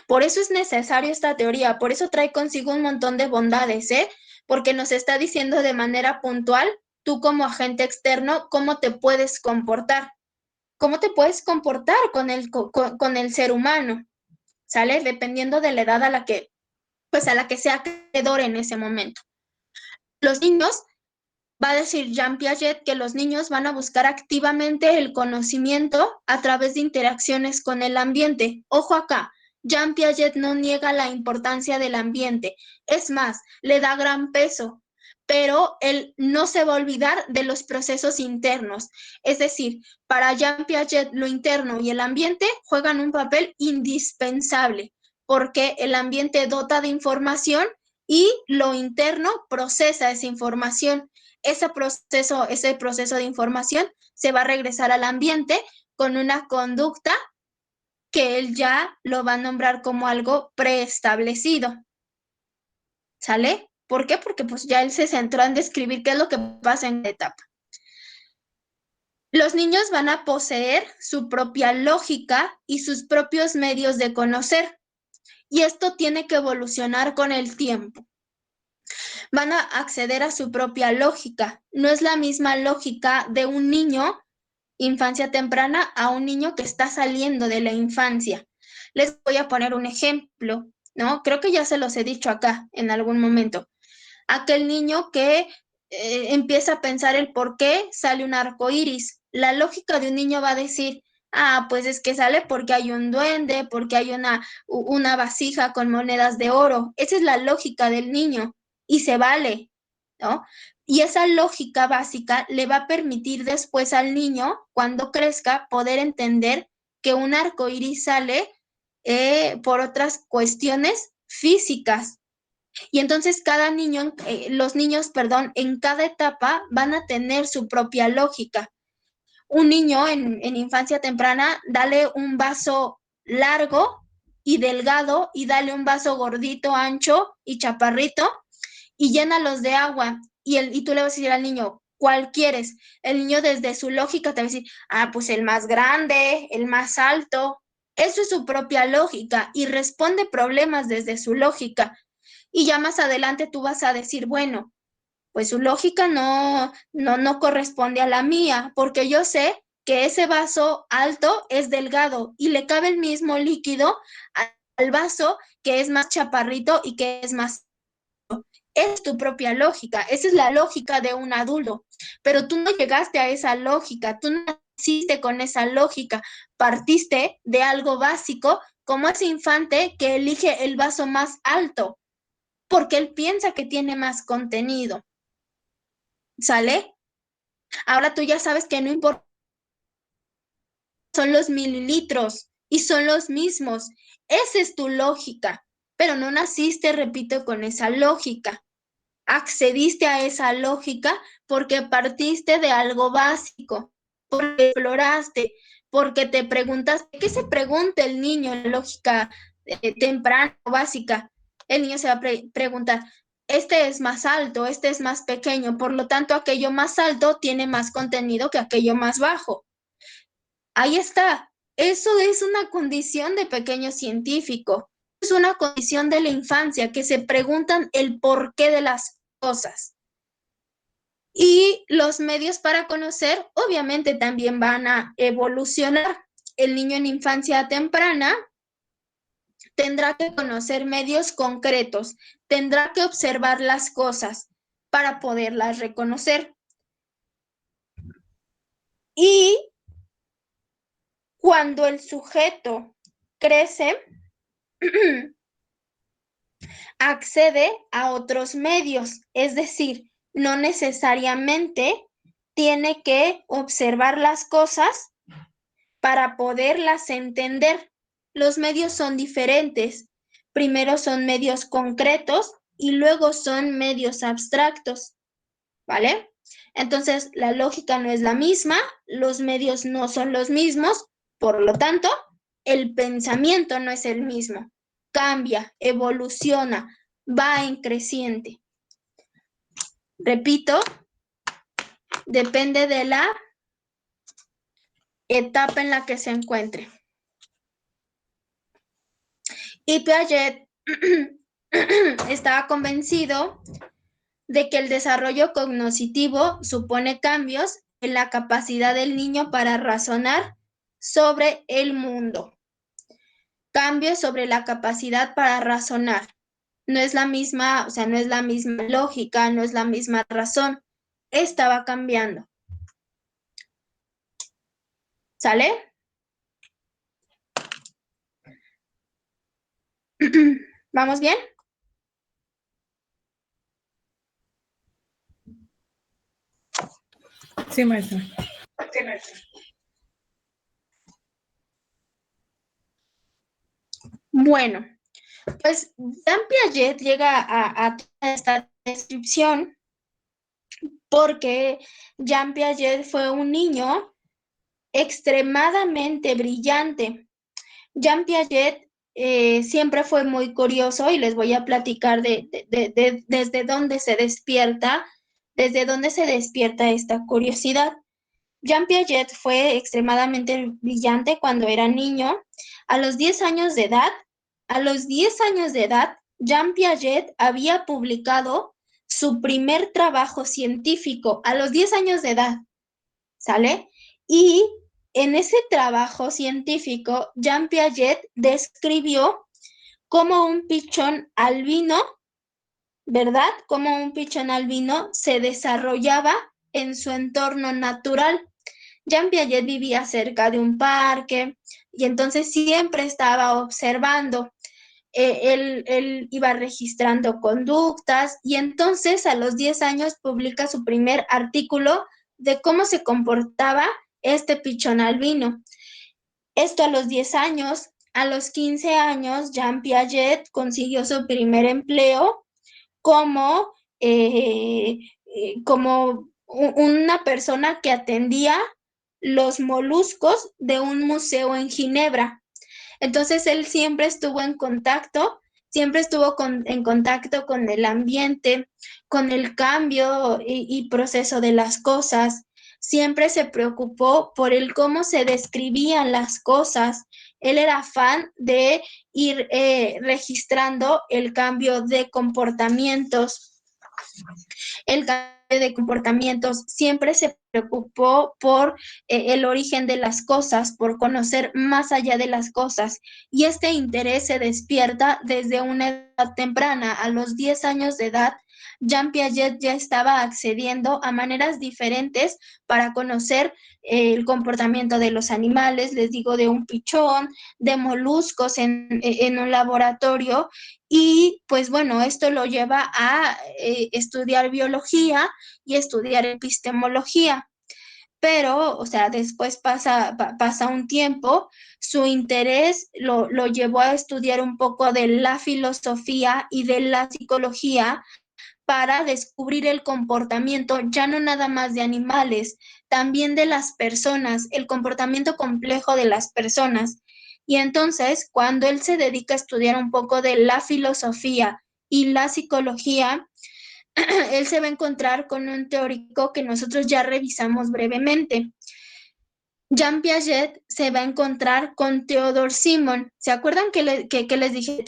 Por eso es necesario esta teoría, por eso trae consigo un montón de bondades, ¿eh? Porque nos está diciendo de manera puntual, tú como agente externo, cómo te puedes comportar. ¿Cómo te puedes comportar con el ser humano? ¿Sale? Dependiendo de la edad a la que sea acreedor en ese momento. Los niños, va a decir Jean Piaget que los niños van a buscar activamente el conocimiento a través de interacciones con el ambiente. Ojo acá, Jean Piaget no niega la importancia del ambiente, es más, le da gran peso, pero él no se va a olvidar de los procesos internos. Es decir, para Jean Piaget lo interno y el ambiente juegan un papel indispensable, porque el ambiente dota de información y lo interno procesa esa información. Ese proceso de información se va a regresar al ambiente con una conducta que él ya lo va a nombrar como algo preestablecido. ¿Sale? ¿Por qué? Porque pues ya él se centró en describir qué es lo que pasa en la etapa. Los niños van a poseer su propia lógica y sus propios medios de conocer. Y esto tiene que evolucionar con el tiempo. Van a acceder a su propia lógica. No es la misma lógica de un niño, infancia temprana, a un niño que está saliendo de la infancia. Les voy a poner un ejemplo, ¿no? Creo que ya se los he dicho acá en algún momento. Aquel niño que empieza a pensar el por qué sale un arco iris. La lógica de un niño va a decir, pues es que sale porque hay un duende, porque hay una vasija con monedas de oro. Esa es la lógica del niño y se vale, ¿no? Y esa lógica básica le va a permitir después al niño, cuando crezca, poder entender que un arco iris sale por otras cuestiones físicas. Y entonces los niños, en cada etapa van a tener su propia lógica. Un niño en infancia temprana, dale un vaso largo y delgado y dale un vaso gordito, ancho y chaparrito y llénalos de agua. Y tú le vas a decir al niño, ¿cuál quieres? El niño desde su lógica te va a decir, pues el más grande, el más alto. Eso es su propia lógica y responde problemas desde su lógica. Y ya más adelante tú vas a decir, bueno, pues su lógica no corresponde a la mía, porque yo sé que ese vaso alto es delgado y le cabe el mismo líquido al vaso que es más chaparrito y que es más. Es tu propia lógica, esa es la lógica de un adulto, pero tú no llegaste a esa lógica, tú no naciste con esa lógica, partiste de algo básico como ese infante que elige el vaso más alto porque él piensa que tiene más contenido. ¿Sale? Ahora tú ya sabes que no importa, son los mililitros y son los mismos. Esa es tu lógica, pero no naciste, repito, con esa lógica. Accediste a esa lógica porque partiste de algo básico, porque exploraste, porque te preguntaste, ¿qué se pregunta el niño en lógica temprana o básica? El niño se va a preguntar, este es más alto, este es más pequeño, por lo tanto aquello más alto tiene más contenido que aquello más bajo. Ahí está, eso es una condición de pequeño científico, es una condición de la infancia que se preguntan el porqué de las cosas. Y los medios para conocer, obviamente, también van a evolucionar. El niño en infancia temprana tendrá que conocer medios concretos, tendrá que observar las cosas para poderlas reconocer. Y cuando el sujeto crece, accede a otros medios, es decir, no necesariamente tiene que observar las cosas para poderlas entender. Los medios son diferentes. Primero son medios concretos y luego son medios abstractos, ¿vale? Entonces, la lógica no es la misma, los medios no son los mismos, por lo tanto, el pensamiento no es el mismo. Cambia, evoluciona, va en creciente. Repito, depende de la etapa en la que se encuentre. Y Piaget estaba convencido de que el desarrollo cognitivo supone cambios en la capacidad del niño para razonar sobre el mundo. Cambios sobre la capacidad para razonar. No es la misma, o sea, no es la misma lógica, no es la misma razón. Estaba cambiando. ¿Sale? ¿Vamos bien? Sí, maestra. Bueno, pues Jean Piaget llega a esta descripción porque Jean Piaget fue un niño extremadamente brillante. Jean Piaget siempre fue muy curioso y les voy a platicar desde dónde se despierta, esta curiosidad. Jean Piaget fue extremadamente brillante cuando era niño. A los 10 años de edad, Jean Piaget había publicado su primer trabajo científico a los 10 años de edad, ¿sale? Y en ese trabajo científico, Jean Piaget describió cómo un pichón albino, ¿verdad? Cómo un pichón albino se desarrollaba en su entorno natural. Jean Piaget vivía cerca de un parque y entonces siempre estaba observando. Él iba registrando conductas y entonces a los 10 años publica su primer artículo de cómo se comportaba este pichón albino. Esto a los 10 años. A los 15 años, Jean Piaget consiguió su primer empleo como, como una persona que atendía los moluscos de un museo en Ginebra. Entonces él siempre estuvo en contacto con el ambiente, con el cambio y proceso de las cosas. Siempre se preocupó por el cómo se describían las cosas. Él era fan de ir registrando el cambio de comportamientos. El cambio de comportamientos siempre se preocupó por el origen de las cosas, por conocer más allá de las cosas. Y este interés se despierta desde una edad temprana. A los 10 años de edad, Jean Piaget ya estaba accediendo a maneras diferentes para conocer el comportamiento de los animales, les digo, de un pichón, de moluscos en un laboratorio. Y pues bueno, esto lo lleva a estudiar biología y estudiar epistemología. Pero, o sea, después pasa un tiempo, su interés lo llevó a estudiar un poco de la filosofía y de la psicología para descubrir el comportamiento ya no nada más de animales, también de las personas, el comportamiento complejo de las personas. Y entonces, cuando él se dedica a estudiar un poco de la filosofía y la psicología, él se va a encontrar con un teórico que nosotros ya revisamos brevemente. Jean Piaget se va a encontrar con Theodore Simon. ¿Se acuerdan que les dije?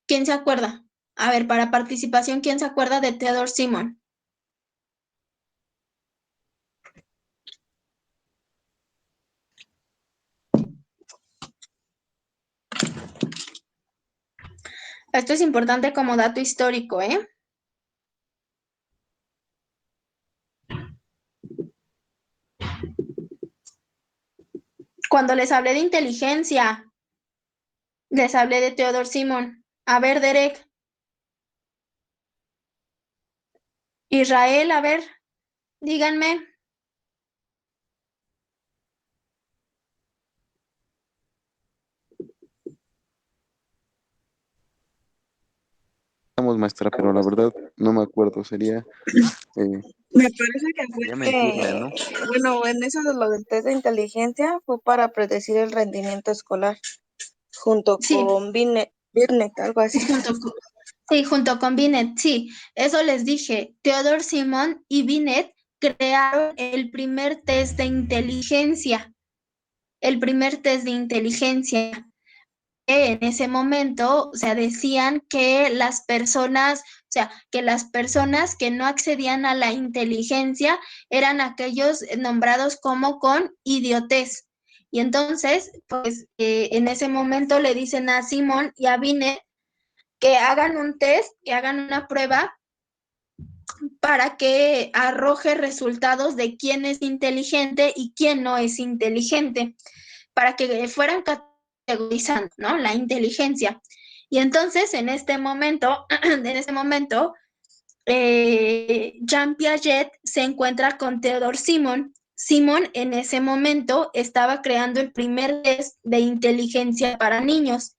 ¿Quién se acuerda? A ver, para participación, ¿quién se acuerda de Theodore Simon? Esto es importante como dato histórico, ¿eh? Cuando les hablé de inteligencia, les hablé de Theodore Simon. A ver, Derek. Israel, a ver, díganme. Vamos, maestra, pero la verdad no me acuerdo. Sería, Me parece que fue sería mentirle, ¿no? bueno, en eso de lo del test de inteligencia fue para predecir el rendimiento escolar, junto Sí, con Binet, algo así. junto con Binet, sí. Eso les dije. Theodore Simon y Binet crearon el primer test de inteligencia. El primer test de inteligencia. En ese momento, o sea, decían que las personas, o sea, que las personas que no accedían a la inteligencia eran aquellos nombrados como con idiotez. Y entonces, pues, en ese momento le dicen a Simón y a Binet que hagan un test, que hagan una prueba para que arroje resultados de quién es inteligente y quién no es inteligente, para que fueran categorizando, ¿no? La inteligencia. Y entonces, en este momento, Jean Piaget se encuentra con Theodore Simon. Simon en ese momento estaba creando el primer test de inteligencia para niños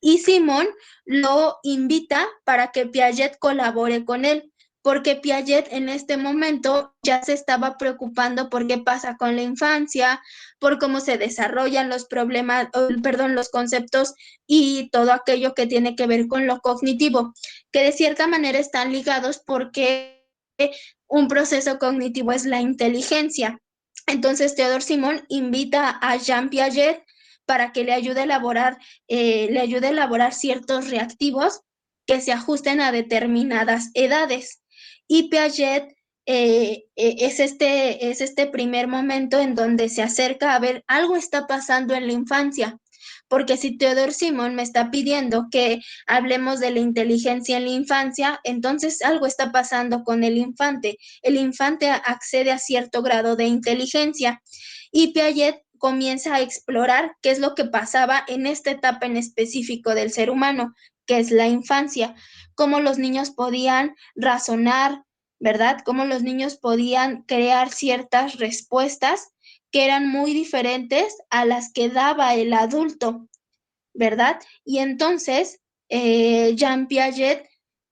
y Simon lo invita para que Piaget colabore con él, porque Piaget en este momento ya se estaba preocupando por qué pasa con la infancia, por cómo se desarrollan los problemas, perdón, los conceptos y todo aquello que tiene que ver con lo cognitivo, que de cierta manera están ligados porque un proceso cognitivo es la inteligencia. Entonces, Theodore Simon invita a Jean Piaget para que le ayude a elaborar ciertos reactivos que se ajusten a determinadas edades. Y Piaget es este primer momento en donde se acerca a ver algo está pasando en la infancia, porque si Theodore Simon me está pidiendo que hablemos de la inteligencia en la infancia, entonces algo está pasando con el infante. El infante accede a cierto grado de inteligencia y Piaget comienza a explorar qué es lo que pasaba en esta etapa en específico del ser humano, que es la infancia, cómo los niños podían razonar, ¿verdad? Cómo los niños podían crear ciertas respuestas que eran muy diferentes a las que daba el adulto, ¿verdad? Y entonces Jean Piaget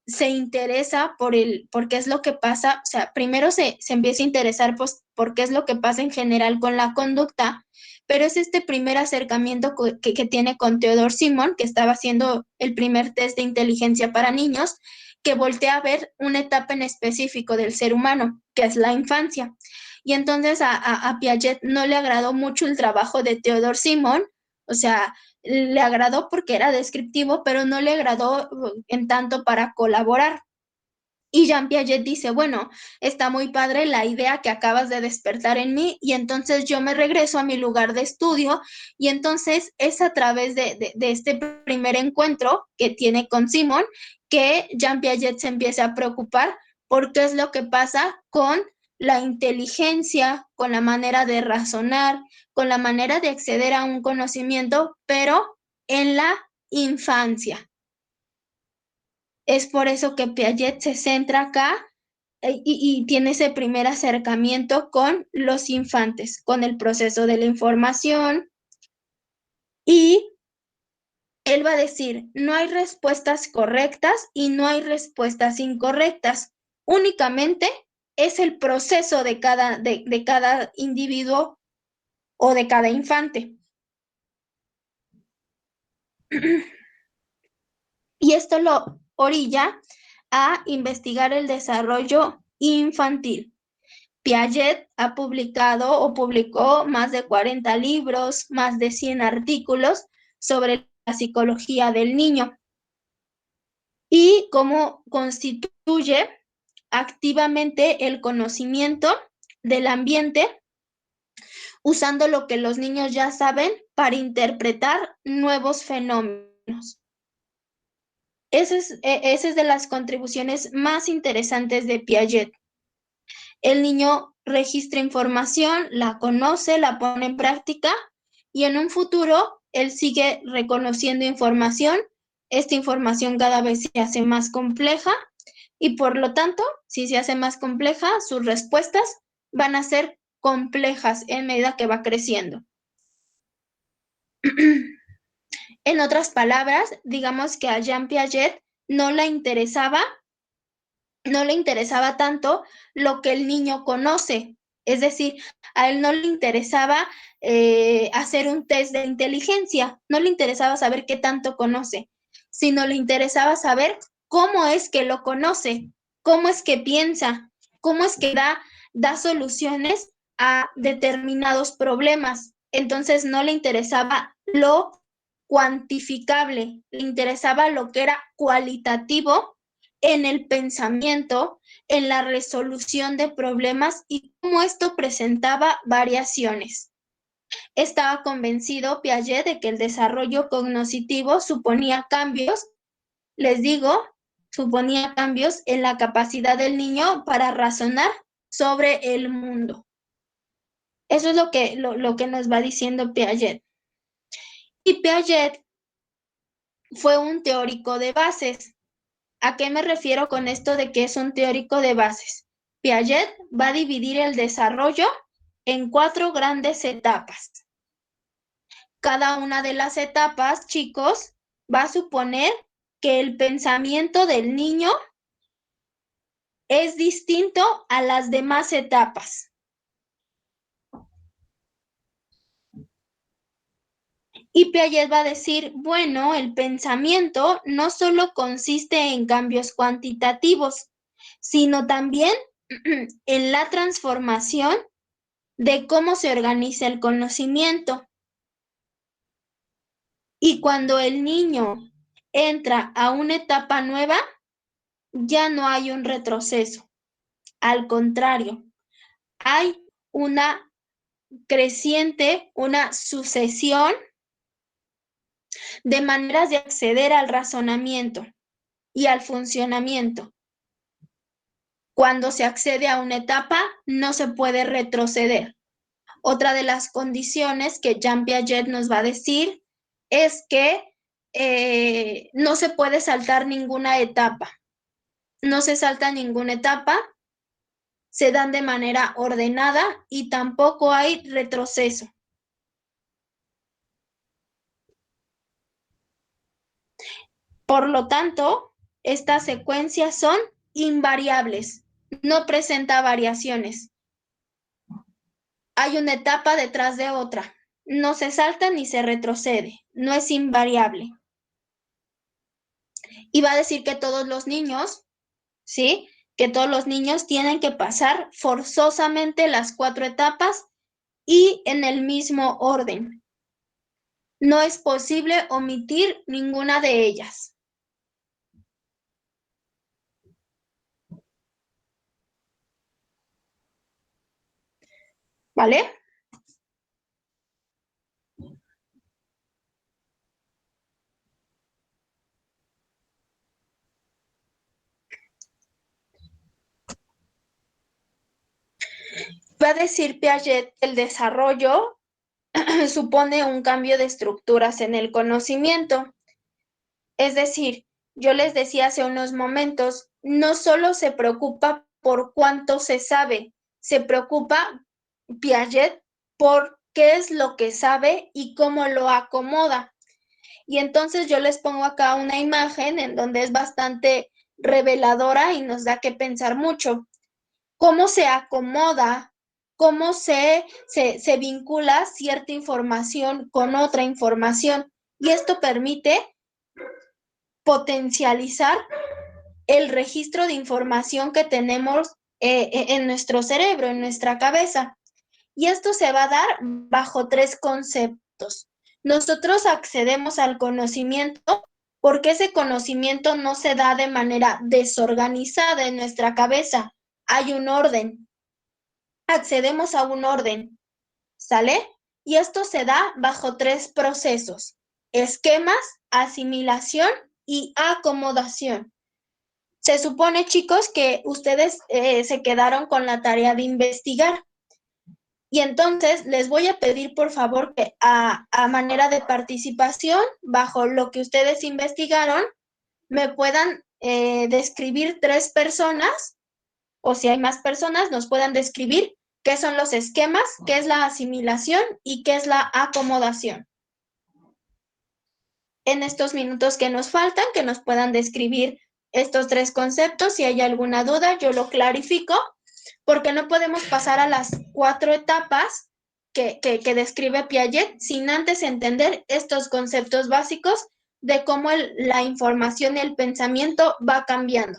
se interesa por qué es lo que pasa, o sea, primero se empieza a interesar pues, por qué es lo que pasa en general con la conducta, pero es este primer acercamiento que tiene con Theodore Simon, que estaba haciendo el primer test de inteligencia para niños, que voltea a ver una etapa en específico del ser humano, que es la infancia. Y entonces a Piaget no le agradó mucho el trabajo de Theodore Simon, o sea, le agradó porque era descriptivo, pero no le agradó en tanto para colaborar. Y Jean Piaget dice, bueno, está muy padre la idea que acabas de despertar en mí y entonces yo me regreso a mi lugar de estudio y entonces es a través de este primer encuentro que tiene con Simon que Jean Piaget se empieza a preocupar por qué es lo que pasa con la inteligencia, con la manera de razonar, con la manera de acceder a un conocimiento, pero en la infancia. Es por eso que Piaget se centra acá y tiene ese primer acercamiento con los infantes, con el proceso de la información y él va a decir, no hay respuestas correctas y no hay respuestas incorrectas, únicamente es el proceso de cada individuo o de cada infante. Y esto lo orilla a investigar el desarrollo infantil. Piaget ha publicado o publicó más de 40 libros, más de 100 artículos sobre la psicología del niño. y cómo constituye activamente el conocimiento del ambiente, usando lo que los niños ya saben para interpretar nuevos fenómenos. Esa es de las contribuciones más interesantes de Piaget. El niño registra información, la conoce, la pone en práctica y en un futuro él sigue reconociendo información. Esta información cada vez se hace más compleja y por lo tanto, si se hace más compleja, sus respuestas van a ser complejas en medida que va creciendo. En otras palabras, digamos que a Jean Piaget no le interesaba tanto lo que el niño conoce. Es decir, a él no le interesaba hacer un test de inteligencia, no le interesaba saber qué tanto conoce, sino le interesaba saber cómo es que lo conoce, cómo es que piensa, cómo es que da soluciones a determinados problemas. Entonces no le interesaba lo cuantificable, le interesaba lo que era cualitativo en el pensamiento, en la resolución de problemas y cómo esto presentaba variaciones. Estaba convencido Piaget de que el desarrollo cognitivo suponía cambios, suponía cambios en la capacidad del niño para razonar sobre el mundo. Eso es lo que nos va diciendo Piaget. Y Piaget fue un teórico de bases. ¿A qué me refiero con esto de que es un teórico de bases? Piaget va a dividir el desarrollo en 4 grandes etapas. Cada una de las etapas, chicos, va a suponer que el pensamiento del niño es distinto a las demás etapas. Y Piaget va a decir, bueno, el pensamiento no solo consiste en cambios cuantitativos, sino también en la transformación de cómo se organiza el conocimiento. Y cuando el niño entra a una etapa nueva, ya no hay un retroceso. Al contrario, hay una creciente, una sucesión de maneras de acceder al razonamiento y al funcionamiento. Cuando se accede a una etapa, no se puede retroceder. Otra de las condiciones que Jean Piaget nos va a decir es que no se puede saltar ninguna etapa. No se salta ninguna etapa, se dan de manera ordenada y tampoco hay retroceso. Por lo tanto, estas secuencias son invariables, no presenta variaciones. Hay una etapa detrás de otra, no se salta ni se retrocede, no es invariable. Y va a decir que todos los niños, ¿sí? Que todos los niños tienen que pasar forzosamente las 4 etapas y en el mismo orden. No es posible omitir ninguna de ellas. ¿Vale? Va a decir Piaget que el desarrollo supone un cambio de estructuras en el conocimiento. Es decir, yo les decía hace unos momentos, no solo se preocupa por cuánto se sabe, se preocupa Piaget por qué es lo que sabe y cómo lo acomoda. Y entonces yo les pongo acá una imagen en donde es bastante reveladora y nos da que pensar mucho. ¿Cómo se acomoda? ¿Cómo se vincula cierta información con otra información? Y esto permite potencializar el registro de información que tenemos en nuestro cerebro, en nuestra cabeza. Y esto se va a dar bajo 3 conceptos. Nosotros accedemos al conocimiento porque ese conocimiento no se da de manera desorganizada en nuestra cabeza. Hay un orden, accedemos a un orden, ¿sale? Y esto se da bajo 3 procesos: esquemas, asimilación y acomodación. Se supone, chicos, que ustedes se quedaron con la tarea de investigar. Y entonces les voy a pedir, por favor, que a manera de participación, bajo lo que ustedes investigaron, me puedan describir 3 personas, o si hay más personas, nos puedan describir qué son los esquemas, qué es la asimilación y qué es la acomodación. En estos minutos que nos faltan, que nos puedan describir estos 3 conceptos. Si hay alguna duda, yo lo clarifico, porque no podemos pasar a las 4 etapas que describe Piaget sin antes entender estos conceptos básicos de cómo la información y el pensamiento va cambiando.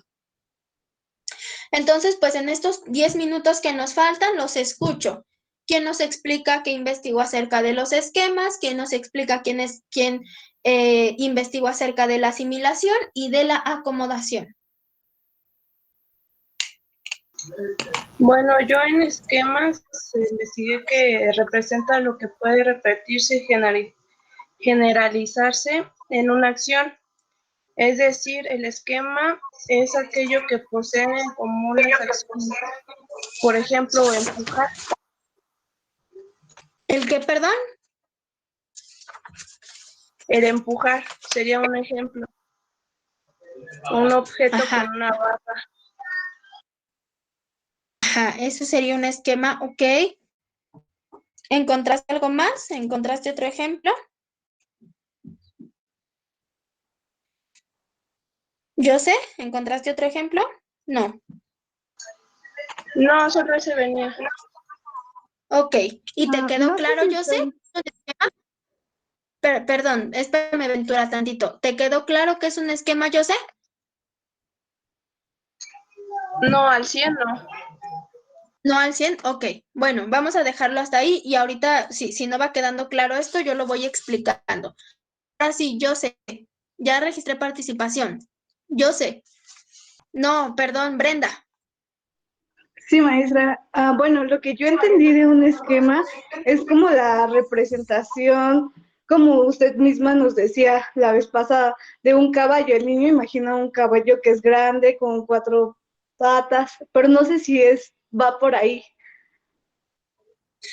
Entonces, pues en estos 10 minutos que nos faltan, los escucho. ¿Quién nos explica qué investigó acerca de los esquemas? ¿Quién nos explica quién investigó acerca de la asimilación y de la acomodación? Bueno, yo en esquemas investigué que representa lo que puede repetirse y generalizarse en una acción. Es decir, el esquema es aquello que poseen en común las acciones. Por ejemplo, empujar. ¿El qué, perdón? El empujar sería un ejemplo. Un objeto Ajá. con una barra. Ajá, eso sería un esquema, ok. ¿Encontraste algo más? ¿Encontraste otro ejemplo? ¿José? ¿Encontraste otro ejemplo? No. No, solo ese venía. Ok. ¿Y te quedó no sé claro, si José? Perdón, espérame, Ventura, tantito. ¿Te quedó claro que es un esquema, José? No, al 100 no. No al 100, ok. Bueno, vamos a dejarlo hasta ahí y ahorita, si no va quedando claro esto, yo lo voy explicando. Ahora sí, José, ya registré participación. José. No, perdón, Brenda. Sí, maestra. Bueno, lo que yo entendí de un esquema es como la representación, como usted misma nos decía la vez pasada, de un caballo. El niño imagina un caballo que es grande, con 4 patas, pero no sé si va por ahí.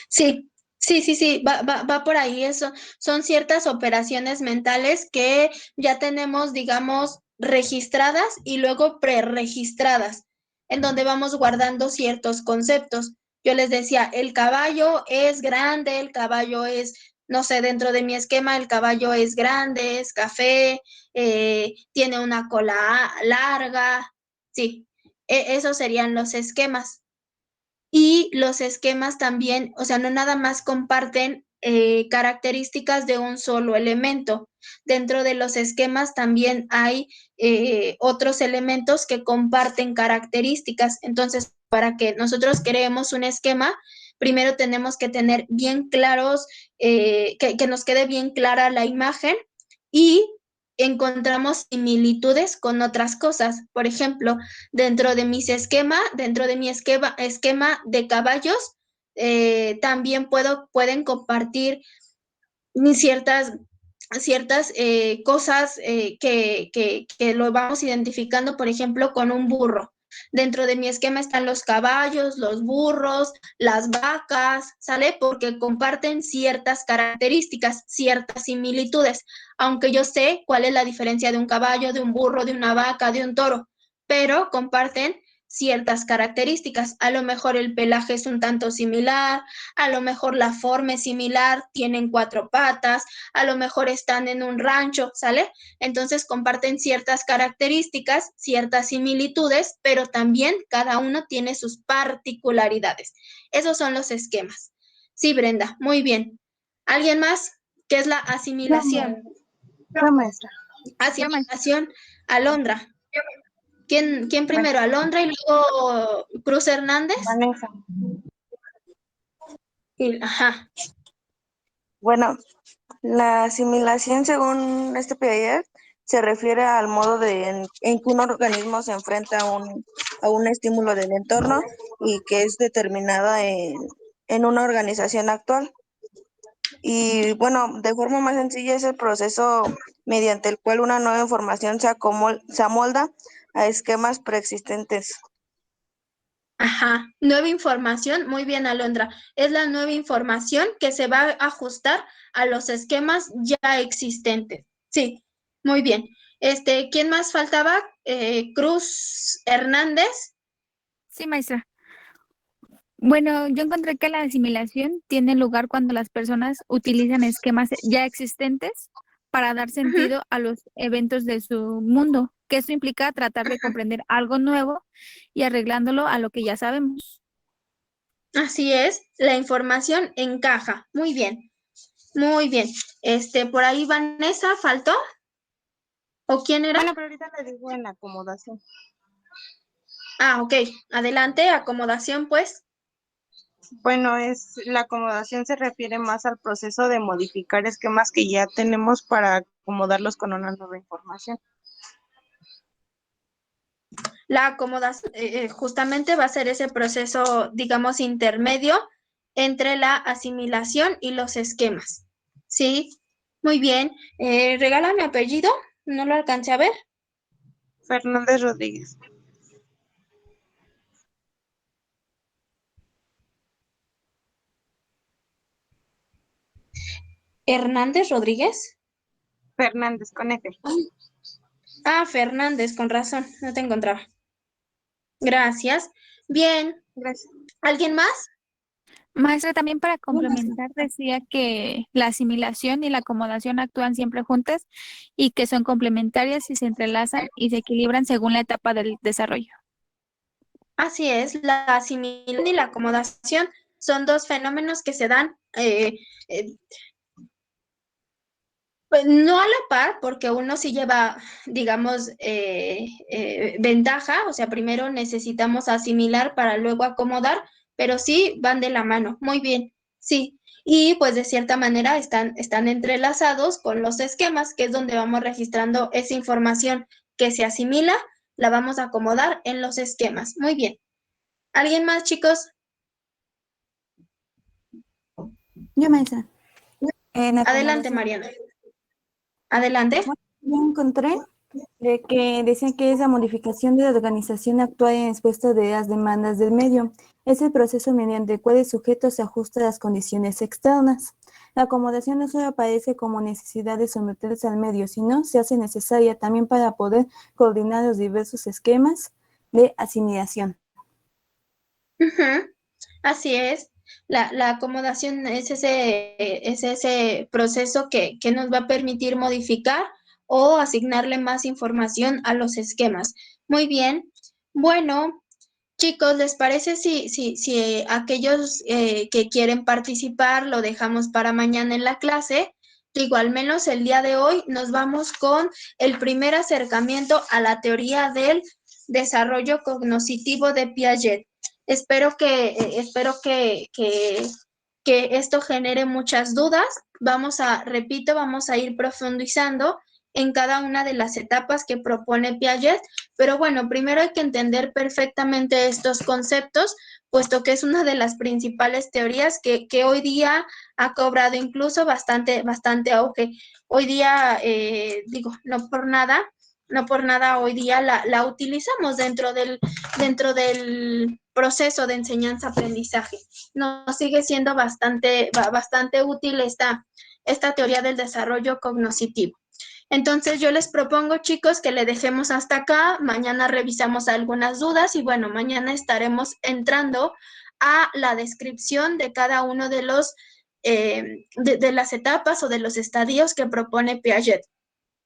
Sí, sí, va por ahí eso. Son ciertas operaciones mentales que ya tenemos, digamos, registradas y luego preregistradas, en donde vamos guardando ciertos conceptos. Yo les decía, el caballo es grande, el caballo es, no sé, dentro de mi esquema, el caballo es grande, es café, tiene una cola larga. Sí, esos serían los esquemas. Y los esquemas también, o sea, no nada más comparten características de un solo elemento. Dentro de los esquemas también hay otros elementos que comparten características. Entonces, para que nosotros creemos un esquema, primero tenemos que tener bien claros, que nos quede bien clara la imagen y encontramos similitudes con otras cosas. Por ejemplo, dentro de mi esquema de caballos, también pueden compartir ciertas cosas que lo vamos identificando, por ejemplo, con un burro. Dentro de mi esquema están los caballos, los burros, las vacas, ¿sale? Porque comparten ciertas características, ciertas similitudes, aunque yo sé cuál es la diferencia de un caballo, de un burro, de una vaca, de un toro, pero comparten ciertas características. A lo mejor el pelaje es un tanto similar, a lo mejor la forma es similar, tienen 4 patas, a lo mejor están en un rancho, ¿sale? Entonces comparten ciertas características, ciertas similitudes, pero también cada uno tiene sus particularidades. Esos son los esquemas. Sí, Brenda, muy bien. ¿Alguien más? ¿Qué es la asimilación? No, maestra. Asimilación, Alondra. ¿Quién primero? Alondra y luego Cruz Hernández. Vanessa. Ajá. Bueno, la asimilación, según este Piaget, se refiere al modo en que un organismo se enfrenta a un estímulo del entorno y que es determinada en una organización actual. Y bueno, de forma más sencilla es el proceso mediante el cual una nueva información se amolda a esquemas preexistentes. Ajá, nueva información, muy bien, Alondra. Es la nueva información que se va a ajustar a los esquemas ya existentes. Sí, muy bien. ¿Quién más faltaba? Cruz Hernández. Sí, maestra. Bueno, yo encontré que la asimilación tiene lugar cuando las personas utilizan esquemas ya existentes para dar sentido a los eventos de su mundo, que esto implica tratar de comprender algo nuevo y arreglándolo a lo que ya sabemos. Así es, la información encaja. Muy bien, muy bien. Por ahí Vanessa, ¿faltó? ¿O quién era? Bueno, pero ahorita le digo en la acomodación. Ah, ok. Adelante, acomodación, pues. Bueno, la acomodación se refiere más al proceso de modificar esquemas que ya tenemos para acomodarlos con una nueva información. La acomodación justamente va a ser ese proceso, digamos, intermedio entre la asimilación y los esquemas. ¿Sí? Muy bien. Regálame apellido, no lo alcancé a ver. Fernández Rodríguez. Hernández Rodríguez. Fernández con F. Ah, Fernández, con razón, no te encontraba. Gracias. Bien. Gracias. ¿Alguien más? Maestra, también para complementar, decía que la asimilación y la acomodación actúan siempre juntas y que son complementarias y se entrelazan y se equilibran según la etapa del desarrollo. Así es, la asimilación y la acomodación son dos fenómenos que se dan pues no a la par, porque uno sí lleva, digamos, ventaja, o sea, primero necesitamos asimilar para luego acomodar, pero sí van de la mano. Muy bien, sí. Y pues de cierta manera están entrelazados con los esquemas, que es donde vamos registrando esa información que se asimila, la vamos a acomodar en los esquemas. Muy bien. ¿Alguien más, chicos? Yo, maestra. En Adelante, acomodación. Mariana. Adelante. Bueno, yo encontré de que decían que es la modificación de la organización actual en respuesta de las demandas del medio. Es el proceso mediante el cual el sujeto se ajusta a las condiciones externas. La acomodación no solo aparece como necesidad de someterse al medio, sino se hace necesaria también para poder coordinar los diversos esquemas de asimilación. Así es. La acomodación es ese proceso que nos va a permitir modificar o asignarle más información a los esquemas. Muy bien. Bueno, chicos, ¿les parece si aquellos que quieren participar lo dejamos para mañana en la clase? Digo, al menos el día de hoy nos vamos con el primer acercamiento a la teoría del desarrollo cognitivo de Piaget. Espero que esto genere muchas dudas. Vamos a ir profundizando en cada una de las etapas que propone Piaget, pero bueno, primero hay que entender perfectamente estos conceptos, puesto que es una de las principales teorías que hoy día ha cobrado incluso bastante auge. Hoy día, no por nada hoy día la utilizamos dentro del proceso de enseñanza-aprendizaje. Nos sigue siendo bastante útil esta teoría del desarrollo cognitivo. Entonces yo les propongo, chicos, que le dejemos hasta acá. Mañana revisamos algunas dudas y bueno, mañana estaremos entrando a la descripción de cada uno de los de las etapas o de los estadios que propone Piaget.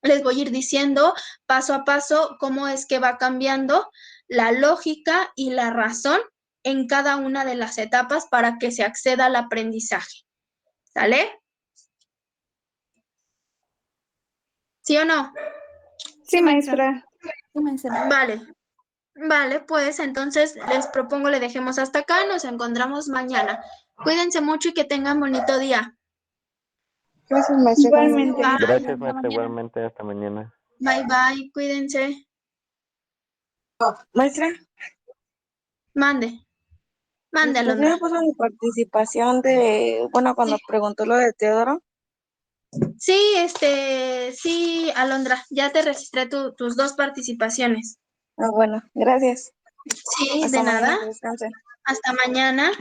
Les voy a ir diciendo paso a paso cómo es que va cambiando la lógica y la razón en cada una de las etapas para que se acceda al aprendizaje. ¿Sale? ¿Sí o no? Sí, maestra. Sí, maestra. Vale, pues entonces les propongo le dejemos hasta acá, nos encontramos mañana. Cuídense mucho y que tengan bonito día. Gracias, maestra. Igualmente. Bye. Gracias, Hasta maestra, mañana. igualmente. Hasta mañana. Bye, bye, cuídense. Maestra, Mande, mande, sí Alondra. me puso mi participación de, bueno, cuando preguntó lo de Teodoro. Sí, sí, Alondra, ya te registré tus 2 participaciones. Ah, bueno, gracias. Sí, de Hasta nada. mañana, que descansen. Hasta mañana.